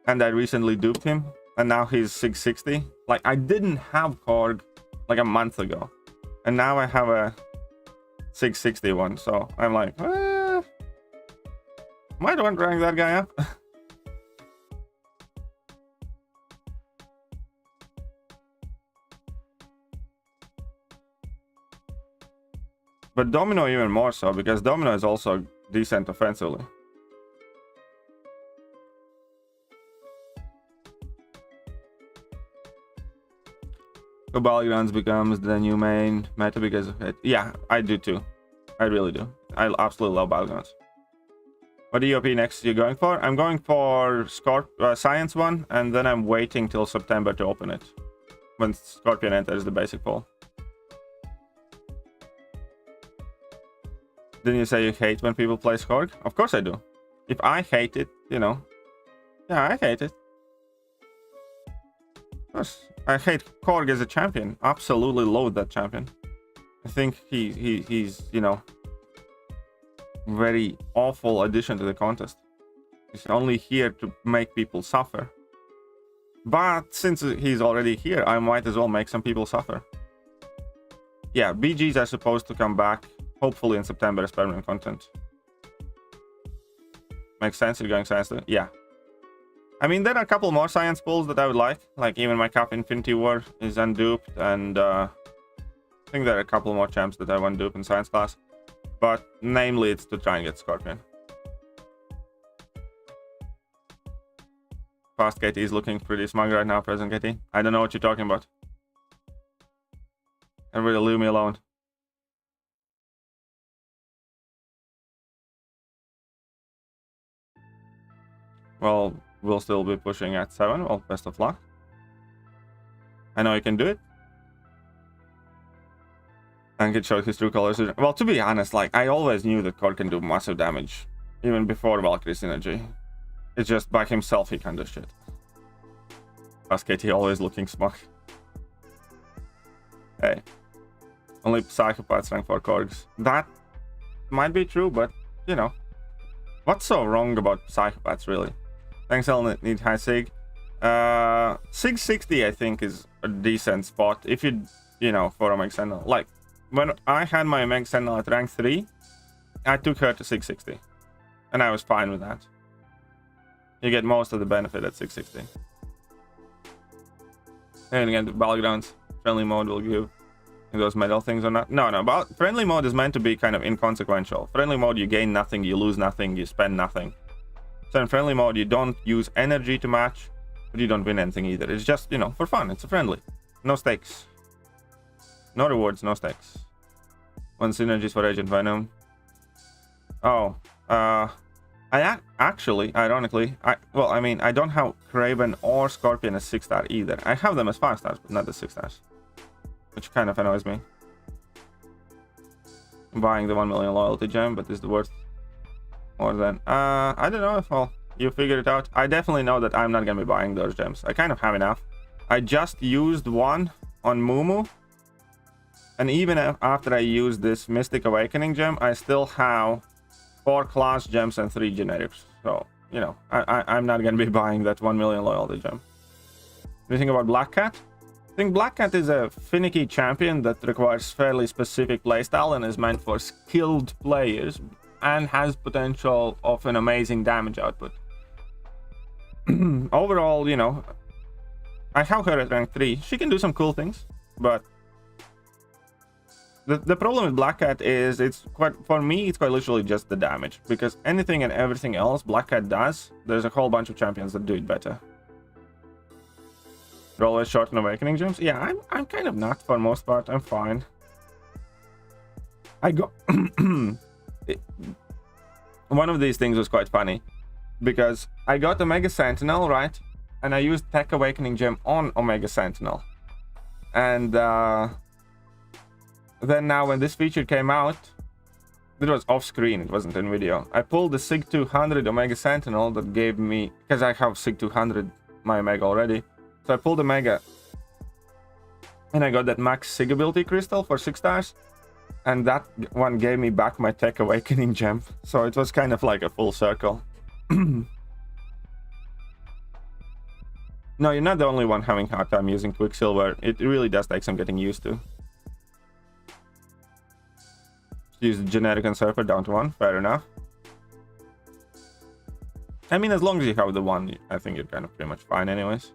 And I recently duped him, and now he's 660. Like, I didn't have Korg like a month ago, and now I have a 660 one, so I'm like, might want to rank that guy up. But Domino even more so, because Domino is also decent offensively. So Battlegrounds becomes the new main meta because of it. Yeah, I do too. I really do. I absolutely love Battlegrounds. What EOP next you're going for? I'm going for Science one, and then I'm waiting till September to open it. When Scorpion enters the basic pool. Didn't you say you hate when people play Skorg? Of course I do. If I hate it, you know. Yeah, I hate it. Of course. I hate Korg as a champion. Absolutely loathe that champion. I think he's, you know, very awful addition to the contest. He's only here to make people suffer. But since he's already here, I might as well make some people suffer. Yeah, BGs are supposed to come back, hopefully in September as permanent content. Makes sense, you're going Science too? Yeah. I mean, there are a couple more Science pulls that I would like even my Cup Infinity War is unduped, and I think there are a couple more champs that I want dupe in Science class. But namely, it's to try and get Scorpion. Fast KT is looking pretty smug right now, present KT. I don't know what you're talking about. Everybody leave me alone. Well, we'll still be pushing at 7. Well, best of luck. I know you can do it. And can show his true colors. Well, to be honest, like, I always knew that Korg can do massive damage. Even before Valkyrie synergy. It's just by himself he can do shit. Fast KT always looking smug. Hey. Only psychopaths rank for Korgs. That might be true, but, you know. What's so wrong about psychopaths, really? Thanks, Ellen. Need high sig. 660, I think, is a decent spot. If you know, for Omega Sentinel. Like, when I had my Omega Sentinel at rank 3, I took her to 660. And I was fine with that. You get most of the benefit at 660. And again, the battlegrounds, friendly mode will give those medal things or not. No, but friendly mode is meant to be kind of inconsequential. Friendly mode, you gain nothing, you lose nothing, you spend nothing. So in friendly mode, you don't use energy to match, but you don't win anything either. It's just, you know, for fun. It's a friendly. No stakes. No rewards, no stakes. 1 synergies for Agent Venom. Oh, I actually, ironically, I don't have Kraven or Scorpion as 6-star either. I have them as 5 stars, but not as 6 stars. Which kind of annoys me. I'm buying the 1 million loyalty gem, but is it worth more than... I don't know if you figure it out. I definitely know that I'm not going to be buying those gems. I kind of have enough. I just used one on Mumu. And even after I used this Mystic Awakening gem, I still have 4 class gems and 3 generics. So, you know, I'm not going to be buying that 1 million loyalty gem. What do you think about Black Cat? I think Black Cat is a finicky champion that requires fairly specific playstyle and is meant for skilled players and has potential of an amazing damage output. Overall, you know, I have her at rank 3. She can do some cool things, but the problem with Black Cat is for me, it's quite literally just the damage, because anything and everything else Black Cat does, there's a whole bunch of champions that do it better. You're always short on Awakening gems? Yeah, I'm kind of not for most part. I'm fine. I got... One of these things was quite funny, because I got Omega Sentinel, right? And I used Tech Awakening gem on Omega Sentinel. And then now when this feature came out, it was off screen, it wasn't in video. I pulled the SIG 200 Omega Sentinel that gave me, because I have SIG 200 my Omega already. So I pulled Omega and I got that max SIG ability crystal for 6 stars. And that one gave me back my Tech Awakening gem. So it was kind of like a full circle. No, you're not the only one having a hard time using Quicksilver. It really does take some getting used to. Use the generic Usurper down to 1, fair enough. I mean, as long as you have the 1, I think you're kind of pretty much fine anyways.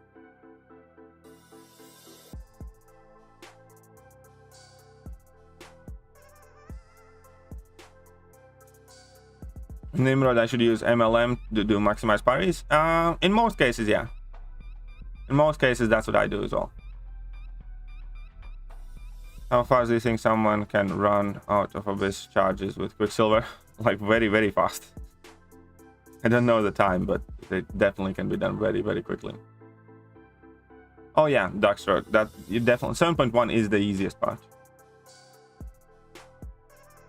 Nimrod, I should use MLM to do maximize parries? In most cases, yeah. In most cases, that's what I do as well. How fast do you think someone can run out of Abyss charges with Quicksilver? Like very, very fast. I don't know the time, but it definitely can be done very, very quickly. Oh yeah, Darkstroke. That you definitely 7.1 is the easiest part.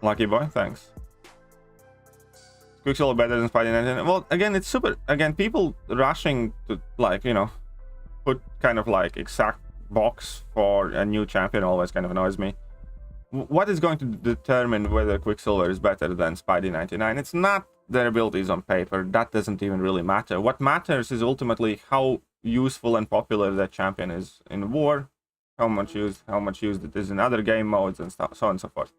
Lucky boy, thanks. Quicksilver better than Spidey 99. Well, again, it's super. Again, people rushing to, like, you know, put kind of like exact box for a new champion always kind of annoys me. What is going to determine whether Quicksilver is better than Spidey 99? It's not their abilities on paper. That doesn't even really matter. What matters is ultimately how useful and popular that champion is in war, how much used it is in other game modes and stuff, so on and so forth.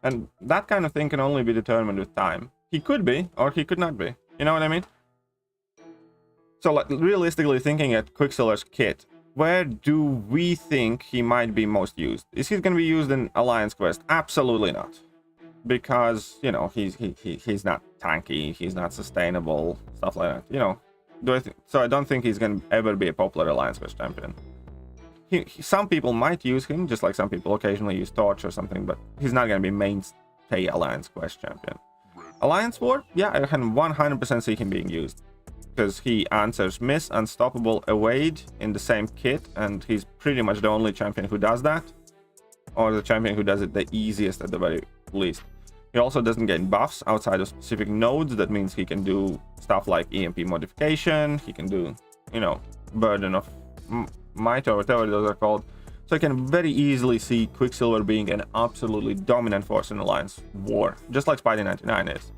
And that kind of thing can only be determined with time. He could be, or he could not be. You know what I mean? So, like, realistically thinking at Quicksilver's kit, where do we think he might be most used? Is he going to be used in Alliance Quest? Absolutely not. Because, you know, he's not tanky, he's not sustainable, stuff like that. You know, so I don't think he's going to ever be a popular Alliance Quest champion. Some people might use him, just like some people occasionally use Torch or something, but he's not going to be mainstay Alliance Quest champion. Alliance War? Yeah, I can 100% see him being used. Because he answers Miss, Unstoppable, Evade in the same kit, and he's pretty much the only champion who does that. Or the champion who does it the easiest at the very least. He also doesn't get buffs outside of specific nodes. That means he can do stuff like EMP modification, he can do, you know, Burden of Might or whatever those are called. So I can very easily see Quicksilver being an absolutely dominant force in Alliance War, just like Spidey 99 is.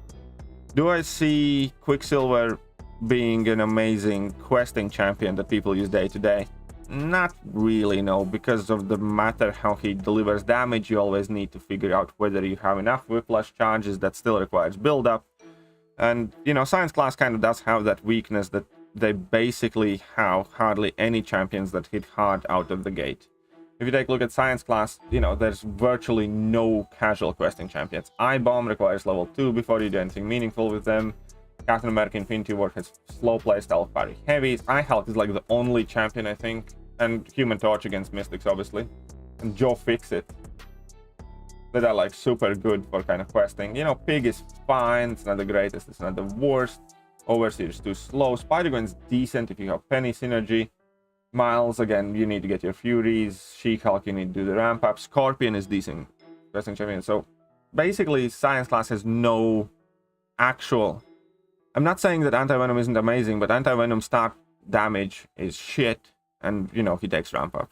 Do I see Quicksilver being an amazing questing champion that people use day to day? Not really, no, because of the matter how he delivers damage. You always need to figure out whether you have enough whiplash charges. That still requires build up. And, you know, Science class kind of does have that weakness that they basically have hardly any champions that hit hard out of the gate. If you take a look at Science class, you know, there's virtually no casual questing champions. I-Bomb requires level 2 before you do anything meaningful with them. Captain America Infinity War has slow playstyle, parry heavies. I-Hulk is like the only champion, I think. And Human Torch against Mystics, obviously. And Joe Fixit. That are like super good for kind of questing. You know, Pig is fine. It's not the greatest. It's not the worst. Overseer is too slow. Spider-Gwen's decent if you have Penny Synergy. Miles, again, you need to get your Furies. She-Hulk, you need to do the ramp up. Scorpion is decent questing champion. So basically, Science class has no actual... I'm not saying that Anti-Venom isn't amazing, but Anti-Venom start damage is shit. And, you know, he takes ramp up.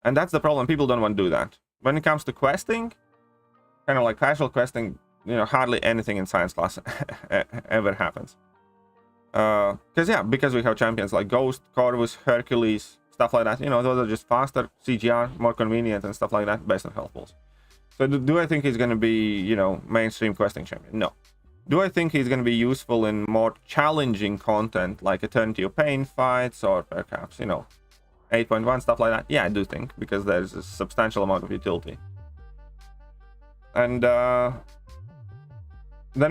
And that's the problem. People don't want to do that. When it comes to questing, kind of like casual questing, you know, hardly anything in Science class ever happens. Because we have champions like Ghost, Corvus, Hercules, stuff like that. You know, those are just faster, CGR, more convenient and stuff like that based on health pools. So do I think he's going to be, you know, mainstream questing champion? No. Do I think he's going to be useful in more challenging content like Eternity of Pain fights or perhaps, you know, 8.1, stuff like that? Yeah, I do think, because there's a substantial amount of utility. And then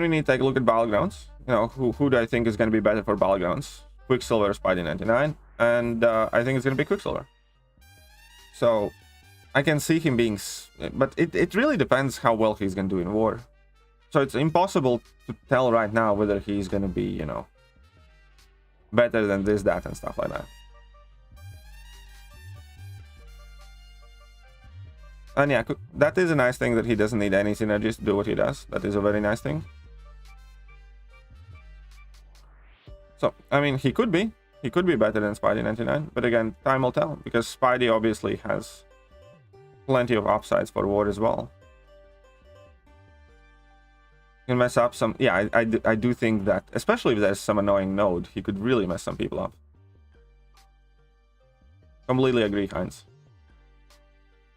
we need to take a look at Battlegrounds. You know, who do I think is going to be better for Battlegrounds? Quicksilver or Spidey 99? And I think it's going to be Quicksilver. So I can see him being... But it really depends how well he's going to do in war. So it's impossible to tell right now whether he's going to be, you know, better than this, that, and stuff like that. And yeah, that is a nice thing that he doesn't need any synergies to do what he does. That is a very nice thing. So, I mean, he could be better than Spidey 99. But again, time will tell. Because Spidey obviously has plenty of upsides for war as well. Can mess up some... Yeah, I do think that, especially if there's some annoying node, he could really mess some people up. Completely agree, Heinz.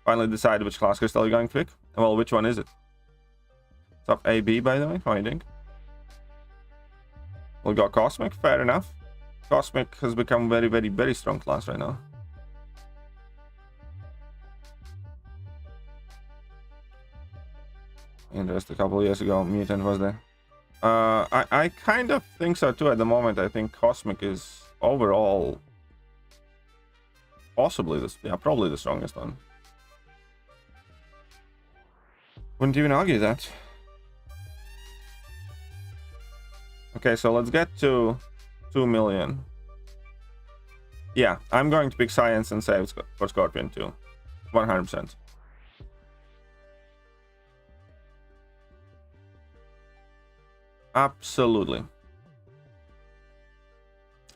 Finally decide which class crystal you're going to pick. Well, which one is it? Top AB, by the way. How do you think? We'll go Cosmic. Fair enough. Cosmic has become very, very, very strong class right now. And just a couple of years ago, Mutant was there. I kind of think so too at the moment. I think Cosmic is overall possibly this, yeah, probably the strongest one. Wouldn't even argue that. Okay, so let's get to 2 million. Yeah, I'm going to pick Science and save for Scorpion too. 100%. Absolutely.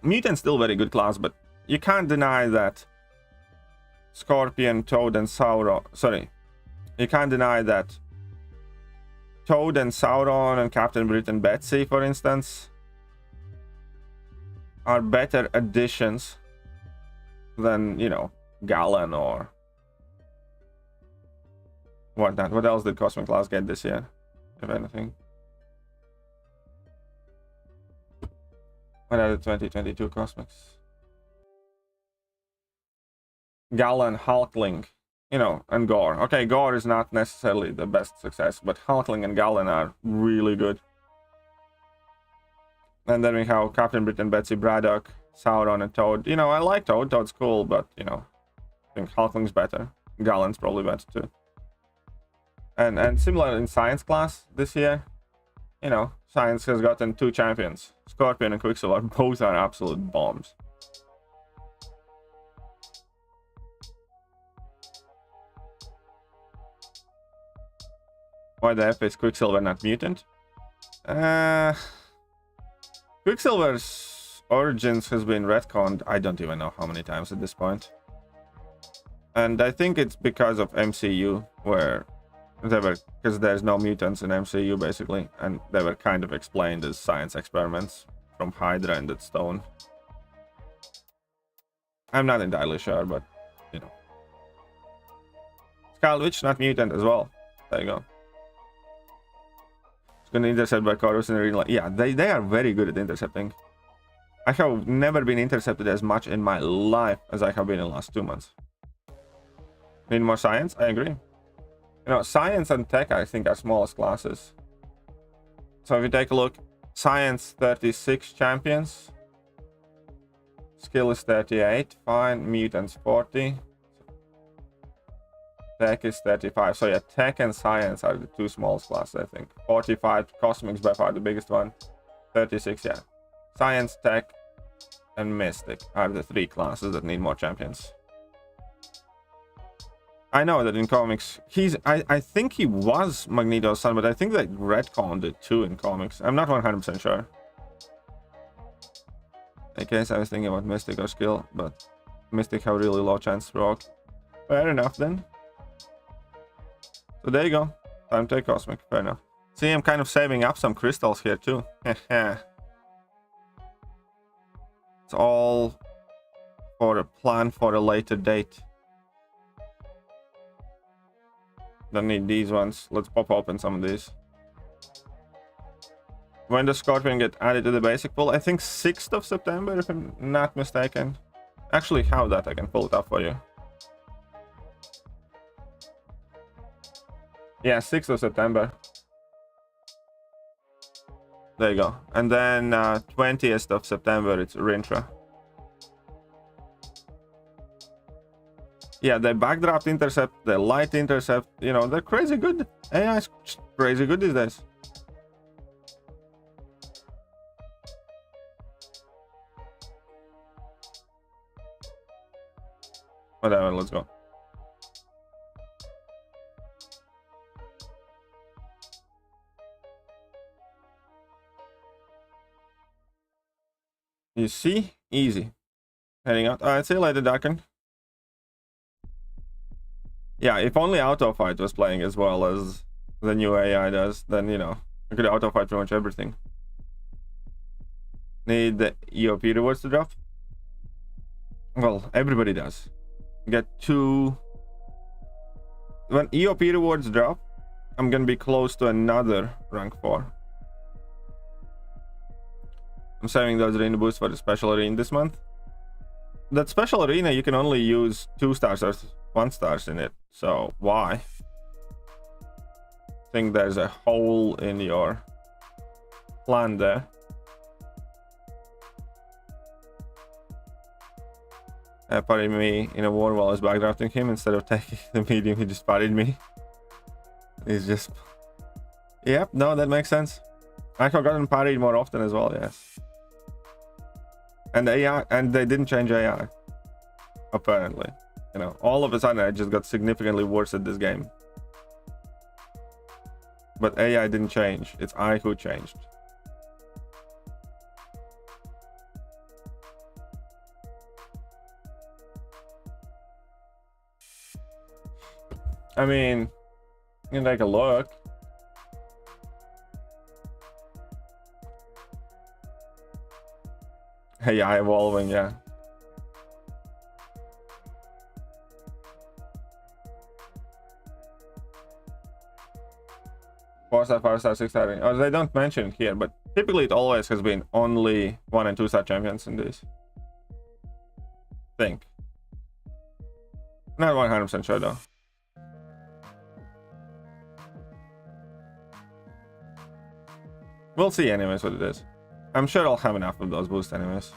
Mutant's still very good class, but you can't deny that Scorpion, Toad, and Sauron... Sorry. You can't deny that Toad and Sauron and Captain Brit and Betsy, for instance, are better additions than, you know, Galen or whatnot. What else did Cosmic Class get this year, if anything? What are the 2022 Cosmics? Galen, Hulkling, you know, and Gore. Okay, Gore is not necessarily the best success, but Hulkling and Galen are really good. And then we have Captain Brit and Betsy, Braddock, Sauron, and Toad. You know, I like Toad. Toad's cool, but, you know, I think Hulkling's better. Galen's probably better too. And similar in Science class this year, you know, Science has gotten 2 champions. Scorpion and Quicksilver, both are absolute bombs. Why the F is Quicksilver not mutant? Quicksilver's origins has been retconned, I don't even know how many times at this point. And I think it's because of MCU, where they were, because there's no mutants in MCU basically, and they were kind of explained as science experiments from Hydra and that stone. I'm not entirely sure, but you know. Skalwitch, not mutant as well. There you go. It's gonna intercept by Corvus in the arena. Yeah, they are very good at intercepting. I have never been intercepted as much in my life as I have been in the last 2 months. Need more science? I agree. You know, science and tech, I think, are smallest classes. So if you take a look, science 36 champions, skill is 38, fine, mutants 40, tech is 35. So yeah, tech and science are the 2 smallest classes, I think. 45, cosmics by far the biggest one. 36, yeah. Science, tech, and mystic are the 3 classes that need more champions. I know that in comics, I think he was Magneto's son, but I think they retconned it too in comics. I'm not 100% sure. In case I was thinking about Mystic or Skill, but Mystic have really low chance to rock. Fair enough then. So there you go. Time to take Cosmic. Fair enough. See, I'm kind of saving up some crystals here too. It's all for a plan for a later date. Don't need these ones. Let's pop open some of these. When does Scorpion get added to the basic pool? I think 6th of September, if I'm not mistaken. Actually, how that? I can pull it up for you. Yeah, 6th of September. There you go. And then 20th of September, it's Rintra. Yeah, they backdraft intercept, they light intercept, you know, they're crazy good. AI is crazy good these days. Whatever, let's go. You see? Easy. Heading out. Alright, see you later, Darken. Yeah, if only Autofight was playing as well as the new AI does, then, you know, I could Autofight pretty much everything. Need the EOP rewards to drop? Well, everybody does. Get 2... When EOP rewards drop, I'm gonna be close to another rank 4. I'm saving those arena boosts for the special arena this month. That special arena, you can only use 2 stars or 1 stars in it, so why? I think there's a hole in your plan there. Parried me in a war while I was backdrafting him. Instead of taking the medium, he just parried me. He's just... Yep, no, that makes sense. I have gotten parried more often as well, yes. And AI, and they didn't change AI, apparently. You know, all of a sudden I just got significantly worse at this game. But AI didn't change. It's I who changed. I mean, you can take a look. AI evolving, yeah. 4-star, 5-star, 6-star. Oh, they don't mention it here, but typically it always has been only 1 and 2-star champions in this. Think. Not 100% sure though. We'll see anyways what it is. I'm sure I'll have enough of those boosts anyways.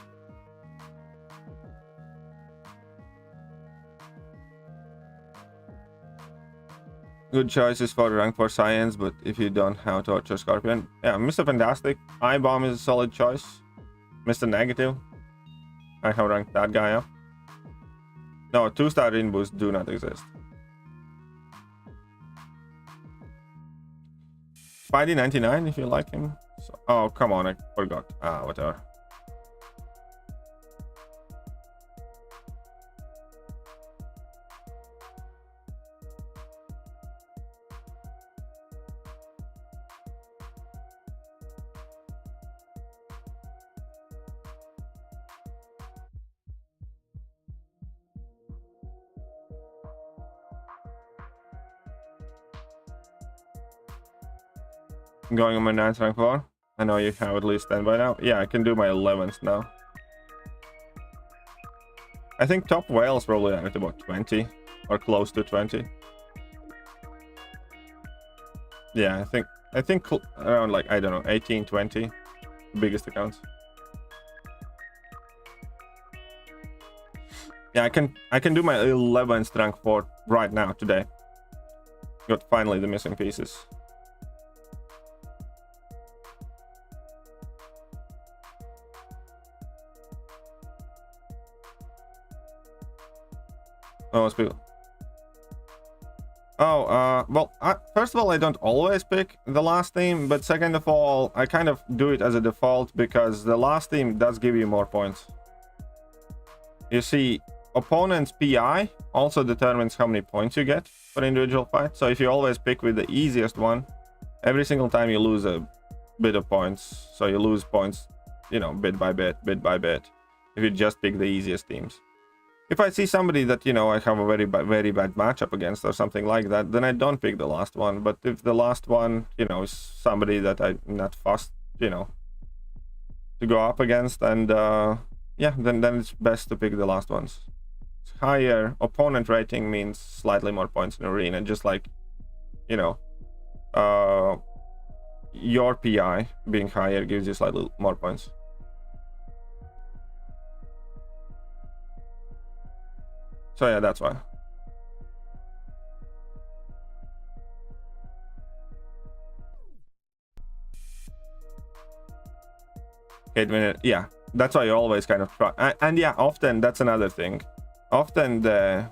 Good choices for rank 4 science, but if you don't have Torture Scorpion, yeah, Mr. Fantastic, Eye Bomb is a solid choice. Mr. Negative, I have ranked that guy up. No, 2-star Rin boosts do not exist. Spidey 99 if you like him. So, oh, come on, I forgot. Ah, whatever. Going on my 9th rank 4. I know you have at least 10 by now. Yeah, I can do my 11th now. I think top whales probably are at about 20 or close to 20. Yeah, I think around like, I don't know, 18, 20 biggest accounts. Yeah, I can do my 11th rank 4 right now today. Got finally the missing pieces. Most people. Oh, well, first of all, I don't always pick the last team, but second of all, I kind of do it as a default because the last team does give you more points. You see, opponent's PI also determines how many points you get for individual fight. So if you always pick with the easiest one, every single time you lose a bit of points. So you lose points, you know, bit by bit, if you just pick the easiest teams. If I see somebody that, you know, I have a very bad matchup against or something like that, then I don't pick the last one. But if the last one, you know, is somebody that I'm not fussed, you know, to go up against, and yeah, then it's best to pick the last ones. Higher opponent rating means slightly more points in arena, just like, you know, your PI being higher gives you slightly more points. So yeah, that's why. Yeah, that's why you always kind of try. And yeah, often that's another thing. Often the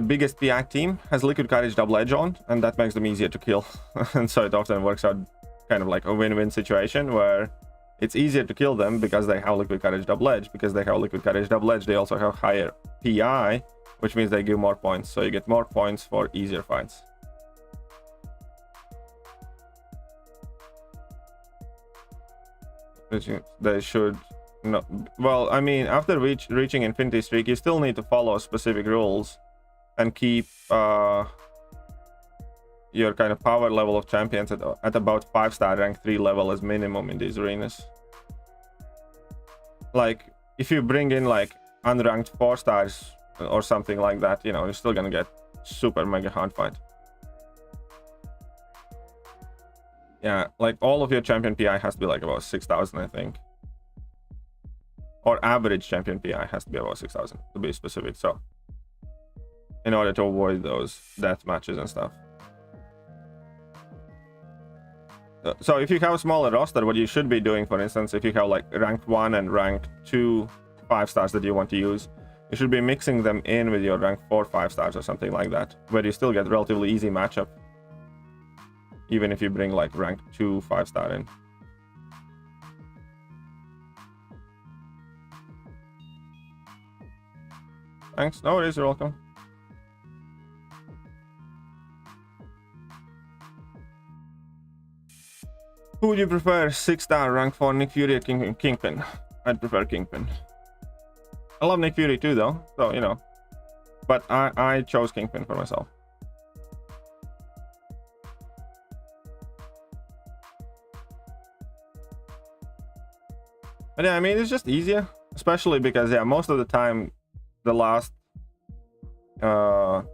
biggest PI team has Liquid Courage double edge on, and that makes them easier to kill. And so it often works out kind of like a win-win situation where it's easier to kill them because they have Liquid Courage double edge. Because they have Liquid Courage double edge, they also have higher PI, which means they give more points. So you get more points for easier fights. They should not. Well, I mean, after reaching Infinity Streak, you still need to follow specific rules and keep your kind of power level of champions at about 5-star rank 3 level as minimum in these arenas. Like, if you bring in like unranked 4 stars or something like that, you know, you're still gonna get super mega hard fight. Yeah, like all of your champion PI has to be like about 6,000, I think. Or average champion PI has to be about 6,000 to be specific. So, in order to avoid those death matches and stuff. So if you have a smaller roster, what you should be doing, for instance, if you have like rank 1 and rank 2 5 stars that you want to use, you should be mixing them in with your rank 4 5 stars or something like that, where you still get relatively easy matchup, even if you bring like rank 2 5 star in. Thanks. No worries, you're welcome. Who would you prefer, 6 star rank 4 Nick Fury or Kingpin? I'd prefer Kingpin. I love Nick Fury too, though, so you know. But I chose Kingpin for myself. But yeah, I mean, it's just easier, especially because yeah, most of the time the last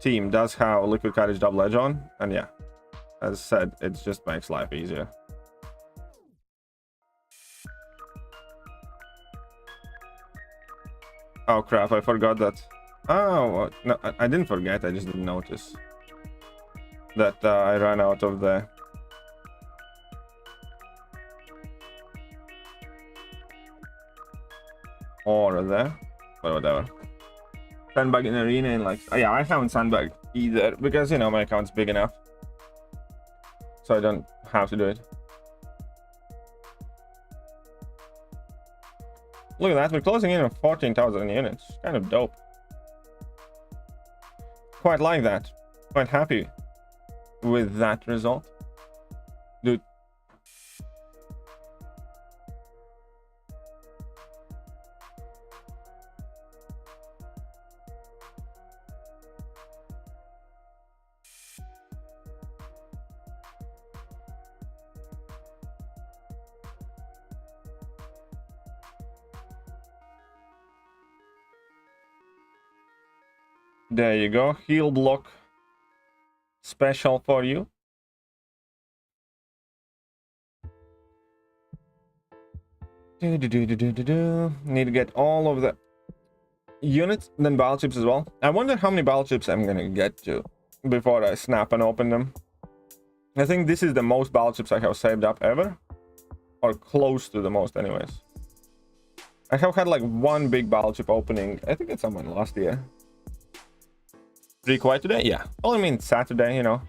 team does have Liquid Courage double edge on, and yeah, as said, it just makes life easier. Oh crap, I forgot that. Oh, no, I didn't forget, I just didn't notice that I ran out of the... Or there, but whatever. Sandbag in arena and like... Oh, yeah, I haven't sandbagged either, because, you know, my account's big enough. So I don't have to do it. Look at that, we're closing in on 14,000 units. Kind of dope. Quite like that. Quite happy with that result. Dude. There you go, heal block special for you. Need to get all of the units, then battle chips as well. I wonder how many battle chips I'm gonna get to before I snap and open them. I think this is the most battle chips I have saved up ever, or close to the most anyways. I have had like one big battle chip opening, I think it's someone last year. Pretty quiet today, yeah. Well, I mean Saturday, you know.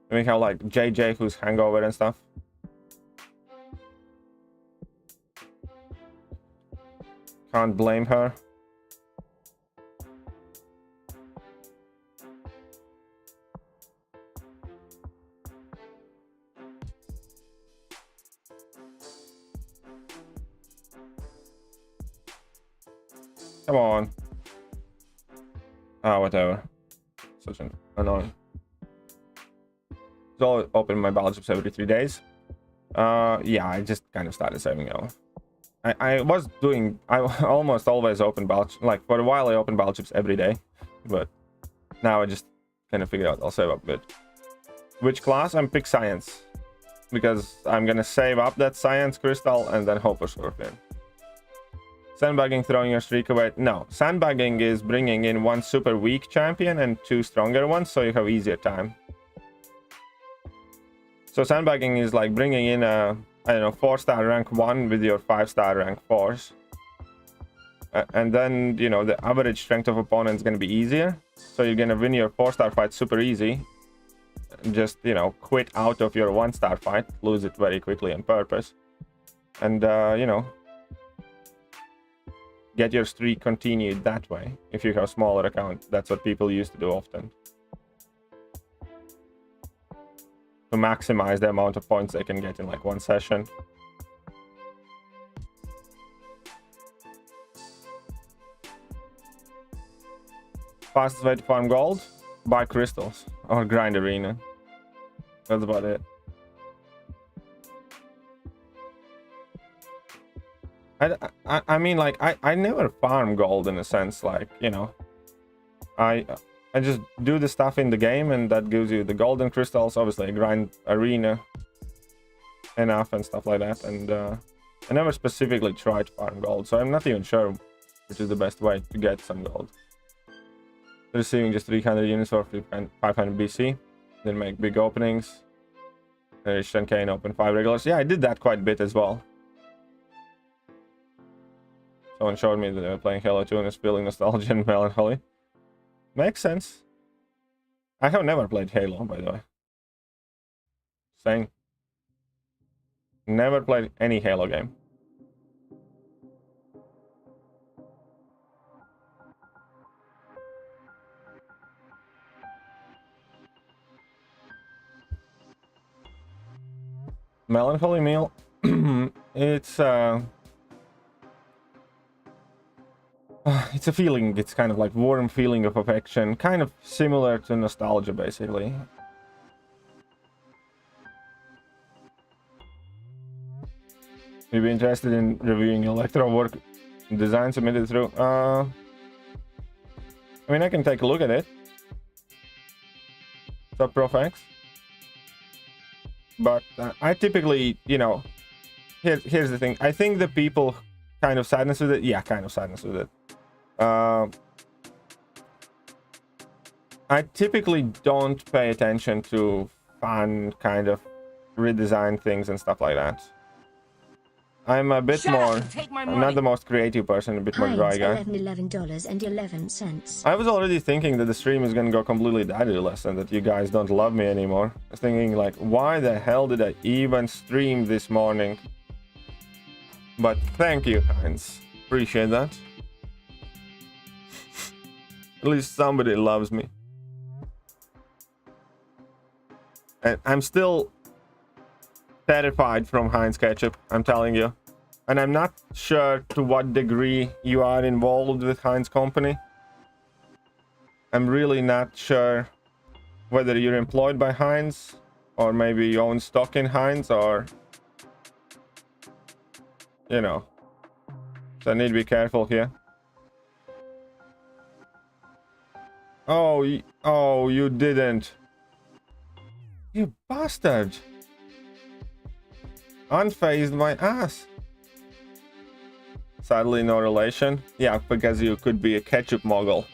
We have like JJ who's hangover and stuff. Can't blame her. Come on. Ah, whatever. Such an annoying. So I'll open my battle chips every 3 days. Yeah, I just kind of started saving up. I was doing, I almost always open battle, like for a while I opened battle chips every day, but now I just kind of figured out I'll save up a bit. Which class? I'm pick science, because I'm gonna save up that science crystal and then hope for Scorpion. Sandbagging, throwing your streak away. No, sandbagging is bringing in 1 super weak champion and 2 stronger ones, so you have easier time. So sandbagging is like bringing in a, I don't know, 4-star rank 1 with your 5-star rank 4s. And then, you know, the average strength of opponent is going to be easier. So you're going to win your 4-star fight super easy. Just, you know, quit out of your 1-star fight. Lose it very quickly on purpose. And, you know, get your streak continued that way. If you have a smaller account, that's what people used to do often. To maximize the amount of points they can get in like 1 session. Fastest way to farm gold? Buy crystals or grind arena. That's about it. I mean, like, I never farm gold in a sense, like, you know, I just do the stuff in the game and that gives you the golden crystals. Obviously I grind arena enough and stuff like that, and I never specifically try to farm gold, so I'm not even sure which is the best way to get some gold. Receiving just 300 units for 500 BC, then make big openings. There's 10k in open 5 regulars. Yeah, I did that quite a bit as well. Someone showed me that they were playing Halo 2 and it's feeling nostalgia and melancholy. Makes sense. I have never played Halo, by the way. Saying. Never played any Halo game. Melancholy meal. It's a feeling. It's kind of like warm feeling of affection, kind of similar to nostalgia, basically. You'd be interested in reviewing electro work design submitted through? I mean, I can take a look at it. Sub Profx. But I typically, you know, here's the thing. I think the people kind of sadness with it. Yeah, kind of sadness with it. I typically don't pay attention to fun kind of redesign things and stuff like that. I'm a bit more, I'm not the most creative person, a bit more dry guy. $11.11. I was already thinking that the stream is gonna go completely daddyless and that you guys don't love me anymore. I was thinking like, why the hell did I even stream this morning? But thank you, Heinz. Appreciate that. At least somebody loves me. And I'm still terrified from Heinz ketchup, I'm telling you. And I'm not sure to what degree you are involved with Heinz company. I'm really not sure whether you're employed by Heinz or maybe you own stock in Heinz, or you know. So I need to be careful here. Oh, you didn't. You bastard. Unfazed my ass. Sadly, no relation. Yeah, because you could be a ketchup mogul.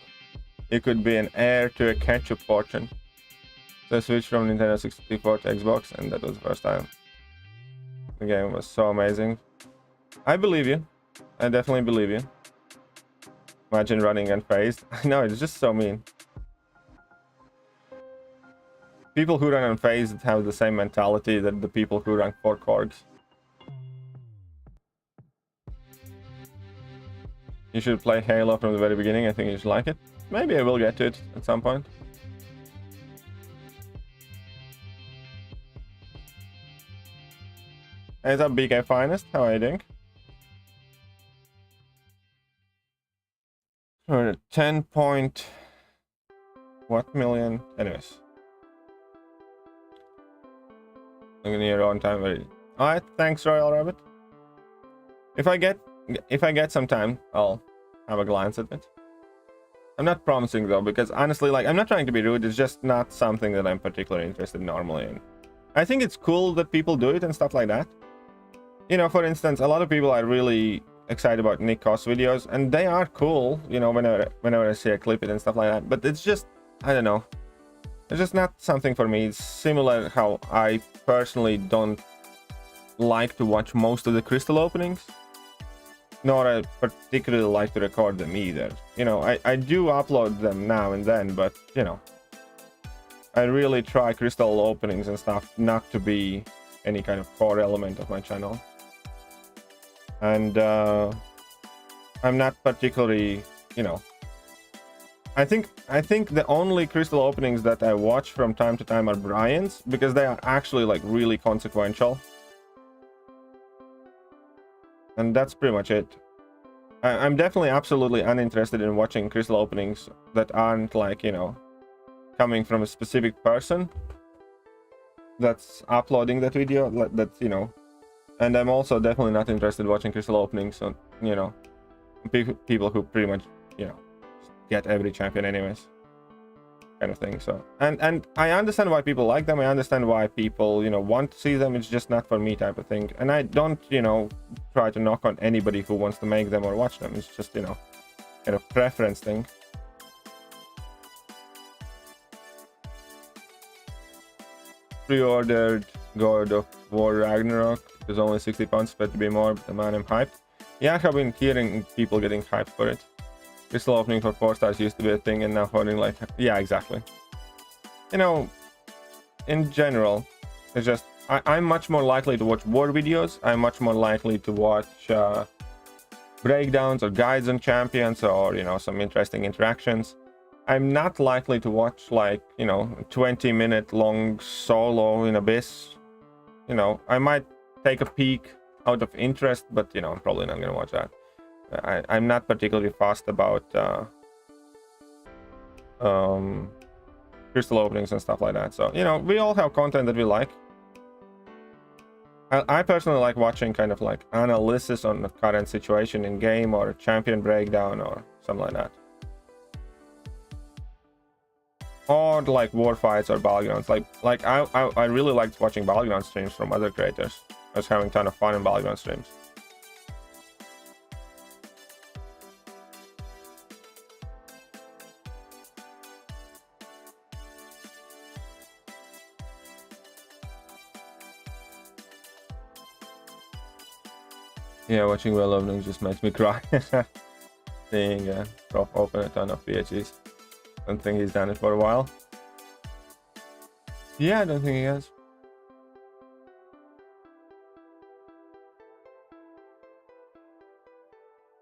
You could be an heir to a ketchup fortune. So I switched from Nintendo 64 to Xbox, and that was the first time. The game was so amazing. I believe you. I definitely believe you. Imagine running unfazed. I know, it's just so mean. People who run unfazed have the same mentality that the people who run 4 chords. You should play Halo from the very beginning. I think you should like it. Maybe I will get to it at some point. Hey, what's up, BK Finest? How are you doing? We're at 10 point... What million? Anyways. Looking at your own time. Alright, thanks, Royal Rabbit. If I get some time, I'll have a glance at it. I'm not promising though, because honestly, like, I'm not trying to be rude. It's just not something that I'm particularly interested normally in. I think it's cool that people do it and stuff like that. You know, for instance, a lot of people are really excited about MCOC videos, and they are cool. You know, whenever I see a clip it and stuff like that. But it's just, I don't know. It's just not something for me. It's similar how I personally don't like to watch most of the crystal openings. Nor I particularly like to record them either. You know, I do upload them now and then, but, you know, I really try crystal openings and stuff not to be any kind of core element of my channel. And I'm not particularly, you know, I think the only crystal openings that I watch from time to time are Brian's, because they are actually like really consequential. And that's pretty much it. I'm definitely absolutely uninterested in watching crystal openings that aren't like, you know, coming from a specific person that's uploading that video, that's, you know. And I'm also definitely not interested in watching crystal openings on, you know, people who pretty much, you know, get every champion anyways, kind of thing. So and I understand why people like them. I understand why people, you know, want to see them. It's just not for me type of thing. And I don't, you know, try to knock on anybody who wants to make them or watch them. It's just, you know, kind of preference thing. Pre-ordered God of War Ragnarok. There's only 60 pounds, but to be more, but man, I'm hyped. Yeah, I've been hearing people getting hyped for it. Crystal opening for 4 stars used to be a thing, and now holding like, yeah, exactly. You know, in general, it's just, I'm much more likely to watch war videos. I'm much more likely to watch breakdowns or guides on champions, or, you know, some interesting interactions. I'm not likely to watch, like, you know, 20-minute long solo in Abyss. You know, I might take a peek out of interest, but, you know, I'm probably not going to watch that. I'm not particularly fast about crystal openings and stuff like that. So, you know, we all have content that we like. I personally like watching kind of like analysis on the current situation in game, or champion breakdown, or something like that. Or like war fights or battlegrounds. Like I really liked watching battleground streams from other creators. I was having a ton of fun in battleground streams. Yeah, watching well openings just makes me cry. Seeing Prof open a ton of PhDs. Don't think he's done it for a while. Yeah, I don't think he has.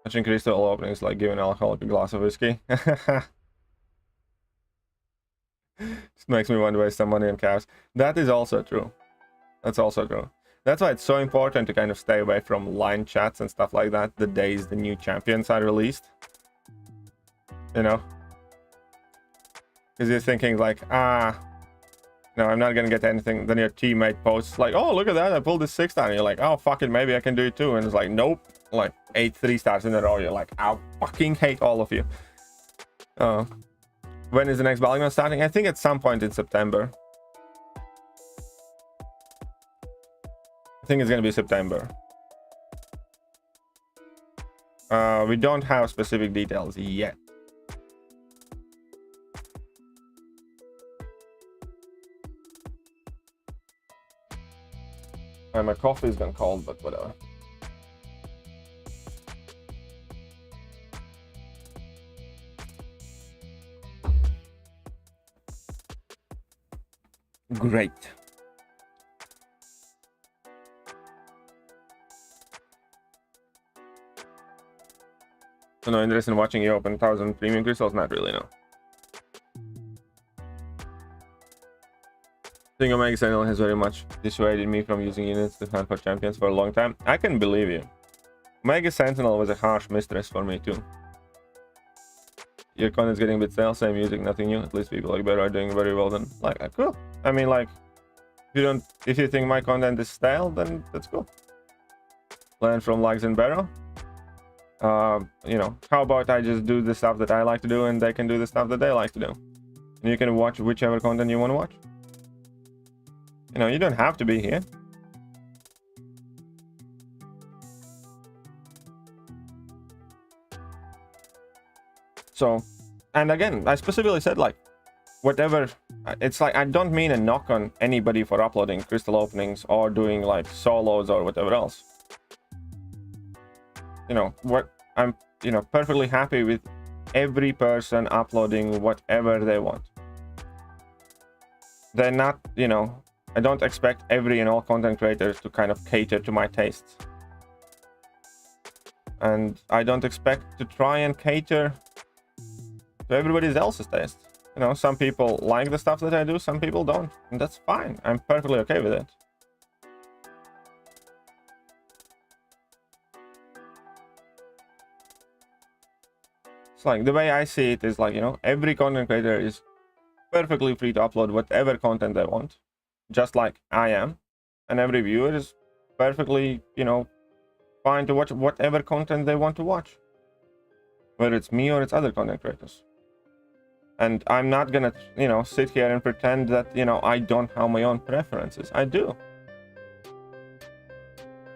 Watching crystal openings like giving an alcoholic a glass of whiskey. Just makes me want to waste some money on calves. That is also true. That's also true. That's why it's so important to kind of stay away from line chats and stuff like that the days the new champions are released. You know? Because you're thinking like, no, I'm not gonna get anything. Then your teammate posts like, oh, look at that, I pulled this 6-star. And you're like, oh, fuck it, maybe I can do it too. And it's like, nope. Like 8 3-stars in a row. You're like, I fucking hate all of you. When is the next battleground starting? I think at some point in September. I think it's gonna be September. We don't have specific details yet. My coffee's gone cold, but whatever. Great. So no interest in watching you open 1,000 premium crystals? Not really, no. I think Omega Sentinel has very much dissuaded me from using units to hunt for champions for a long time. I can believe you. Omega Sentinel was a harsh mistress for me too. Your content's getting a bit stale, same music, nothing new. At least people like better are doing very well then. Like, cool. I mean, like, if you think my content is stale, then that's cool. Learn from Lags and Barrow. You know, how about I just do the stuff that I like to do, and they can do the stuff that they like to do. And you can watch whichever content you want to watch. You know, you don't have to be here. So, and again, I specifically said, like, whatever, it's like, I don't mean a knock on anybody for uploading crystal openings or doing like solos or whatever else. You know, I'm, you know, perfectly happy with every person uploading whatever they want. They're not, you know, I don't expect every and all content creators to kind of cater to my tastes. And I don't expect to try and cater to everybody else's taste. You know, some people like the stuff that I do, some people don't. And that's fine. I'm perfectly okay with it. It's like, the way I see it is like, you know, every content creator is perfectly free to upload whatever content they want, just like I am. And every viewer is perfectly, you know, fine to watch whatever content they want to watch, whether it's me or it's other content creators. And I'm not gonna, you know, sit here and pretend that, you know, I don't have my own preferences. I do.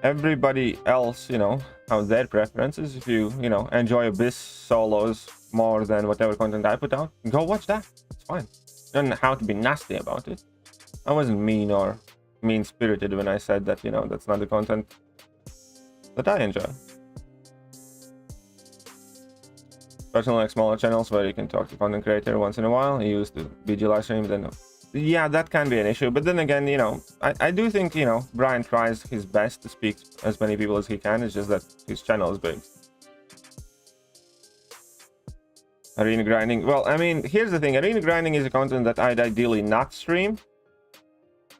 Everybody else, you know, has their preferences. If you, you know, enjoy Abyss solos more than whatever content I put out, go watch that. It's fine. You don't have to be nasty about it. I wasn't mean or mean-spirited when I said that, you know, that's not the content that I enjoy. Personally, like smaller channels where you can talk to content creator once in a while. You use the BG live stream, then yeah, that can be an issue. But then again, you know, I do think, you know, Brian tries his best to speak to as many people as he can. It's just that his channel is big. Arena grinding. Well, I mean, here's the thing. Arena grinding is a content that I'd ideally not stream.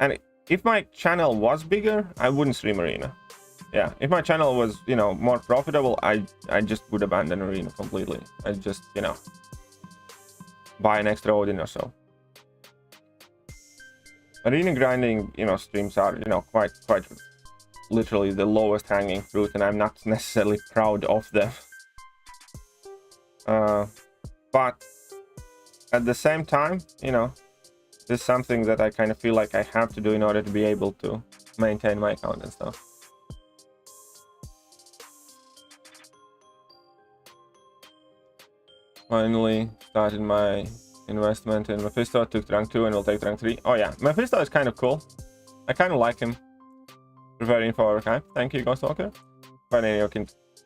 And if my channel was bigger, I wouldn't stream Arena. Yeah, if my channel was, you know, more profitable, I just would abandon Arena completely. I'd just, you know, buy an extra Odin or so. Arena grinding, you know, streams are, you know, quite literally the lowest hanging fruit, and I'm not necessarily proud of them. But at the same time, you know, this is something that I kind of feel like I have to do in order to be able to maintain my account and stuff. Finally started my investment in Mephisto. Took rank 2 and will take rank 3. Oh yeah, Mephisto is kind of cool. I kind of like him. Preferring for archive. Thank you, Ghostwalker.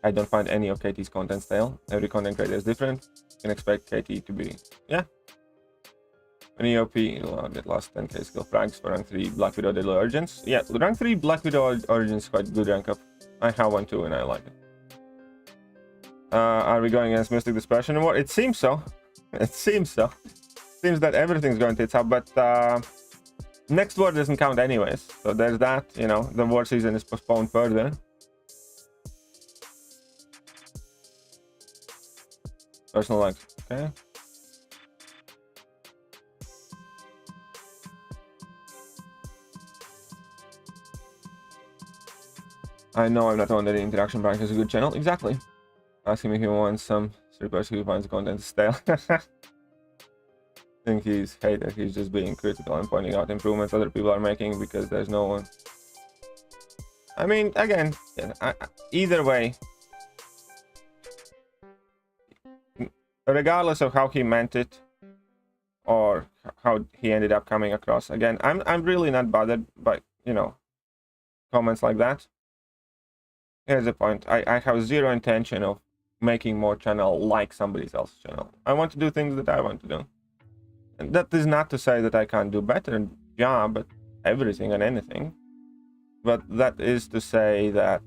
I don't find any of KT's content stale. Every content creator is different. You can expect KT to be, yeah. An EOP will get last 10k skill frags for rank 3 Black Widow Daily Origins. Yeah, rank 3 Black Widow Origins is quite good rank up. I have one too and I like it. Are we going against Mystic Dispersion War? It seems so. It seems so. Seems that everything's going to its up, but next war doesn't count anyways. So there's that, you know, the war season is postponed further. Personal likes, okay. I know I'm not the one that the interaction branch is a good channel. Exactly. Ask him if he wants some strippers who finds the content stale. I think he's hater. He's just being critical and pointing out improvements other people are making because there's no one. I mean, again, either way, regardless of how he meant it or how he ended up coming across, again, I'm really not bothered by, you know, comments like that. Here's the point. I have zero intention of making more channel like somebody else's channel. I want to do things that I want to do. And that is not to say that I can't do better job at everything and anything. But that is to say that,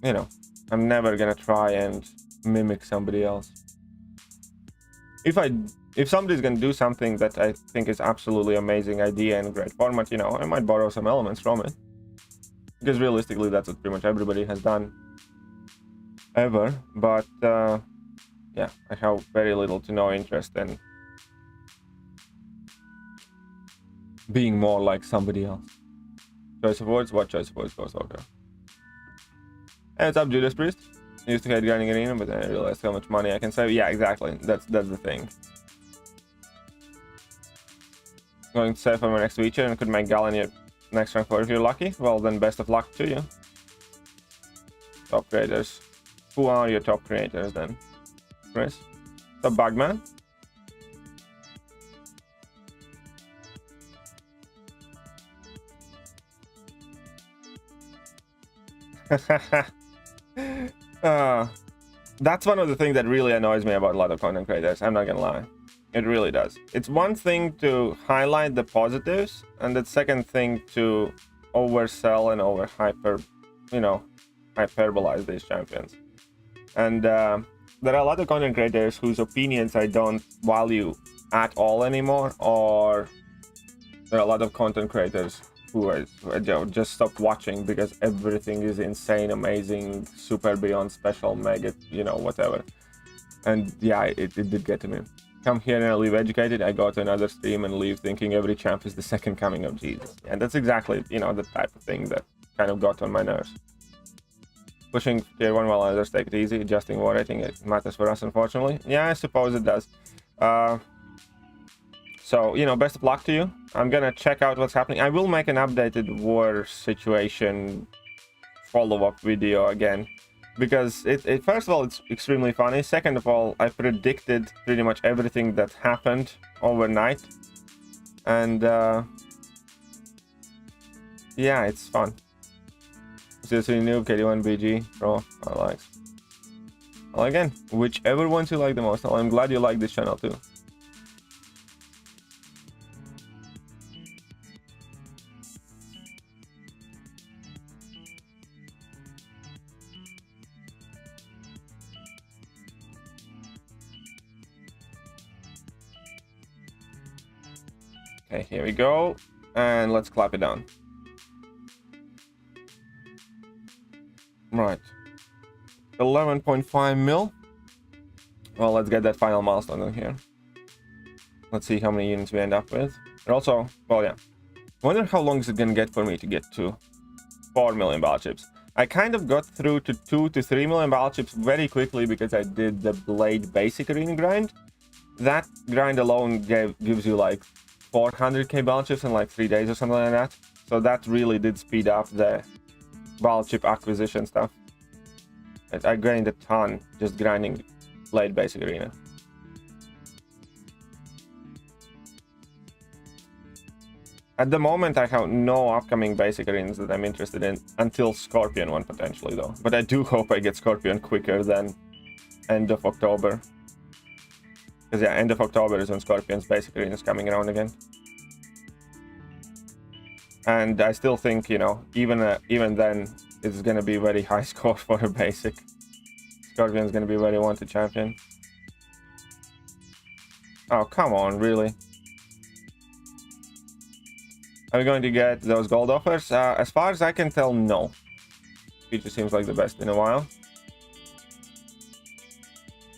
you know, I'm never gonna try and mimic somebody else. If somebody's gonna do something that I think is absolutely amazing idea and great format, you know, I might borrow some elements from it. Because realistically, that's what pretty much everybody has done ever. But yeah, I have very little to no interest in being more like somebody else. Choice of words? What choice of words goes over? Hey, what's up, Judas Priest? I used to hate grinding arena, but then I realized how much money I can save. Yeah, exactly. That's the thing. Going to save for my next feature and could make Galen your next rank 4 if you're lucky. Well, then best of luck to you. Top creators. Who are your top creators then? Chris? The Bugman? That's one of the things that really annoys me about a lot of content creators. I'm not gonna lie. It really does. It's one thing to highlight the positives, and the second thing to oversell and hyperbolize these champions. And there are a lot of content creators whose opinions I don't value at all anymore, or there are a lot of content creators who I just stopped watching because everything is insane, amazing, super beyond special, mega, you know, whatever. And yeah, it did get to me. Come here and I leave educated. I go to another stream and leave thinking every champ is the second coming of Jesus. And that's exactly, you know, the type of thing that kind of got on my nerves. Pushing tier 1 while others take it easy, adjusting war rating, it matters for us, unfortunately. Yeah, I suppose it does. So, you know, best of luck to you. I'm gonna check out what's happening. I will make an updated war situation follow-up video again. Because first of all, it's extremely funny. Second of all, I predicted pretty much everything that happened overnight. And yeah, it's fun. Seriously, noob, KD1, BG, Pro, I like. Well, again, whichever ones you like the most. I'm glad you like this channel too. Okay, here we go. And let's clap it down. Right. 11.5 mil. Well, let's get that final milestone in here. Let's see how many units we end up with. And also, well, yeah. I wonder how long is it gonna get for me to get to 4 million battle chips. I kind of got through to 2 to 3 million battle chips very quickly because I did the Blade basic arena grind. That grind alone gives you like 400k battle chips in like 3 days or something like that. So that really did speed up the battle chip acquisition stuff. I gained a ton just grinding Blade basic arena. At the moment, I have no upcoming basic arenas that I'm interested in until Scorpion one potentially though. But I do hope I get Scorpion quicker than end of October. Because yeah, end of October is when Scorpion's basic arena is coming around again. And I still think, you know, even then, it's gonna be very high score for a basic. Scorpion's gonna be very wanted champion. Oh, come on, really? Are we going to get those gold offers? As far as I can tell, no. Feature seems like the best in a while.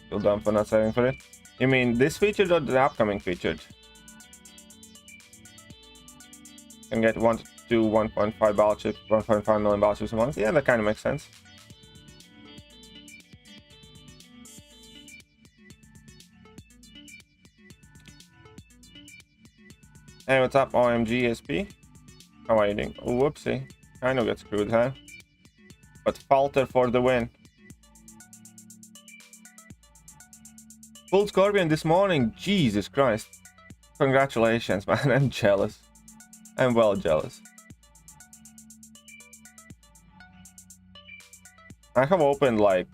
Feel dumb for not saving for it. You mean this featured or the upcoming featured? Can get 1 to 1.5 battle chips, 1.5 million battle chips a month. Yeah, that kind of makes sense. Hey, what's up, OMG SP? How are you doing? Oh, whoopsie. Kind of got screwed, huh? But falter for the win. Full Scorpion this morning. Jesus Christ. Congratulations, man. I'm jealous. I'm well jealous. I have opened like,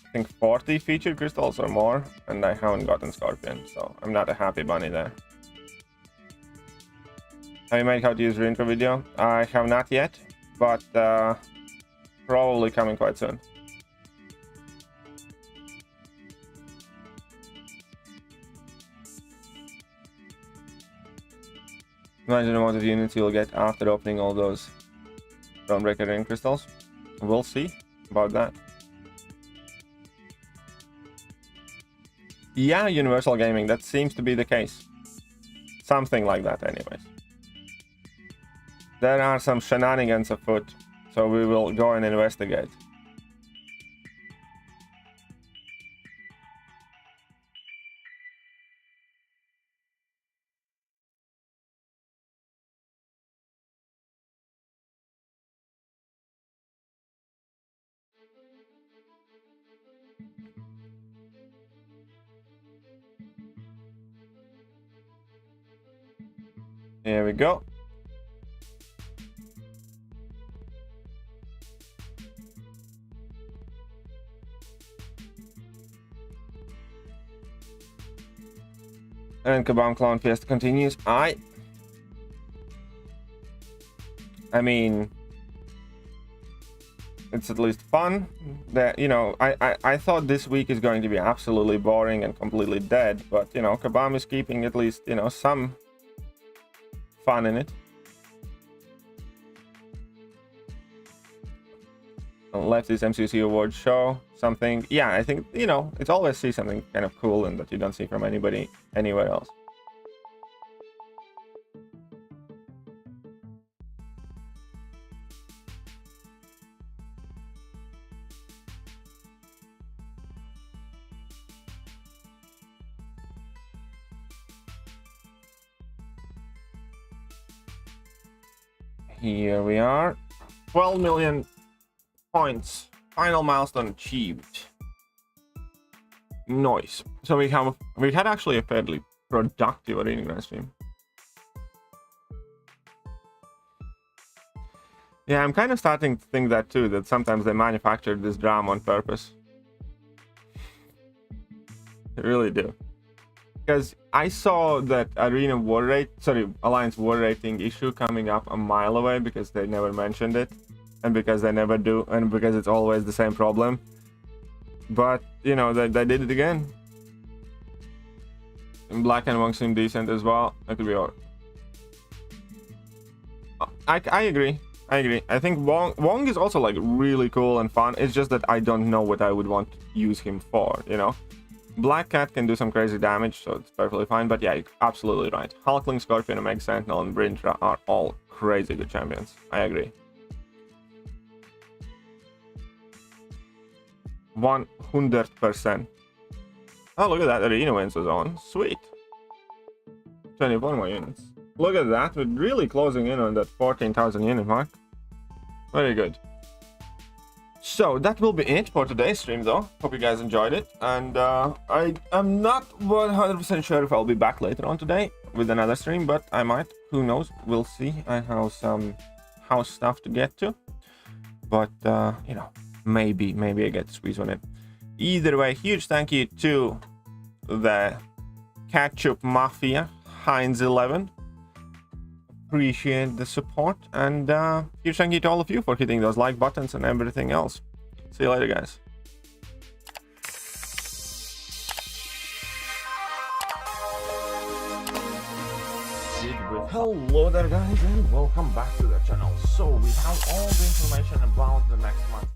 I think 40 featured crystals or more, and I haven't gotten Scorpion, so I'm not a happy bunny there. Have you made how to use your intro video? I have not yet, but probably coming quite soon. Imagine the amount of units you'll get after opening all those Thronebreaker ring crystals. We'll see about that. Yeah, Universal Gaming, that seems to be the case. Something like that anyways. There are some shenanigans afoot, so we will go and investigate. Here we go. And Kabam Clown Fiesta continues. I mean, it's at least fun. That, you know, I thought this week is going to be absolutely boring and completely dead, but you know, Kabam is keeping at least, you know, some fun in it. Lefty's MCOC award show, something. Yeah, I think, you know, it's always see something kind of cool and that you don't see from anybody anywhere else. Here we are. 12 million points. Final milestone achieved. Nice. So we had actually a fairly productive arena grand stream. Yeah, I'm kind of starting to think that too, that sometimes they manufacture this drama on purpose. They really do. Because I saw that Alliance war rating issue coming up a mile away because they never mentioned it. And because they never do, and because it's always the same problem. But, you know, they did it again. And Black and Wong seem decent as well. That could be all. I agree. I think Wong is also like really cool and fun. It's just that I don't know what I would want to use him for, you know? Black Cat can do some crazy damage, so it's perfectly fine. But yeah, you're absolutely right. Hulkling, Scorpion, Omega Sentinel, and Brintra are all crazy good champions. I agree. 100%. Oh, look at that. Arena wins the zone. Sweet. 24 more units. Look at that. We're really closing in on that 14,000 unit mark. Very good. So that will be it for today's stream, though. Hope you guys enjoyed it. And I am not 100% sure if I'll be back later on today with another stream, but I might. Who knows? We'll see. I have some house stuff to get to. But, you know, maybe I get to squeeze one in. Either way, huge thank you to the Ketchup Mafia, Heinz11. Appreciate the support, and huge thank you to all of you for hitting those like buttons and everything else. See you later, guys. Hello there, guys, and welcome back to the channel. So we have all the information about the next month.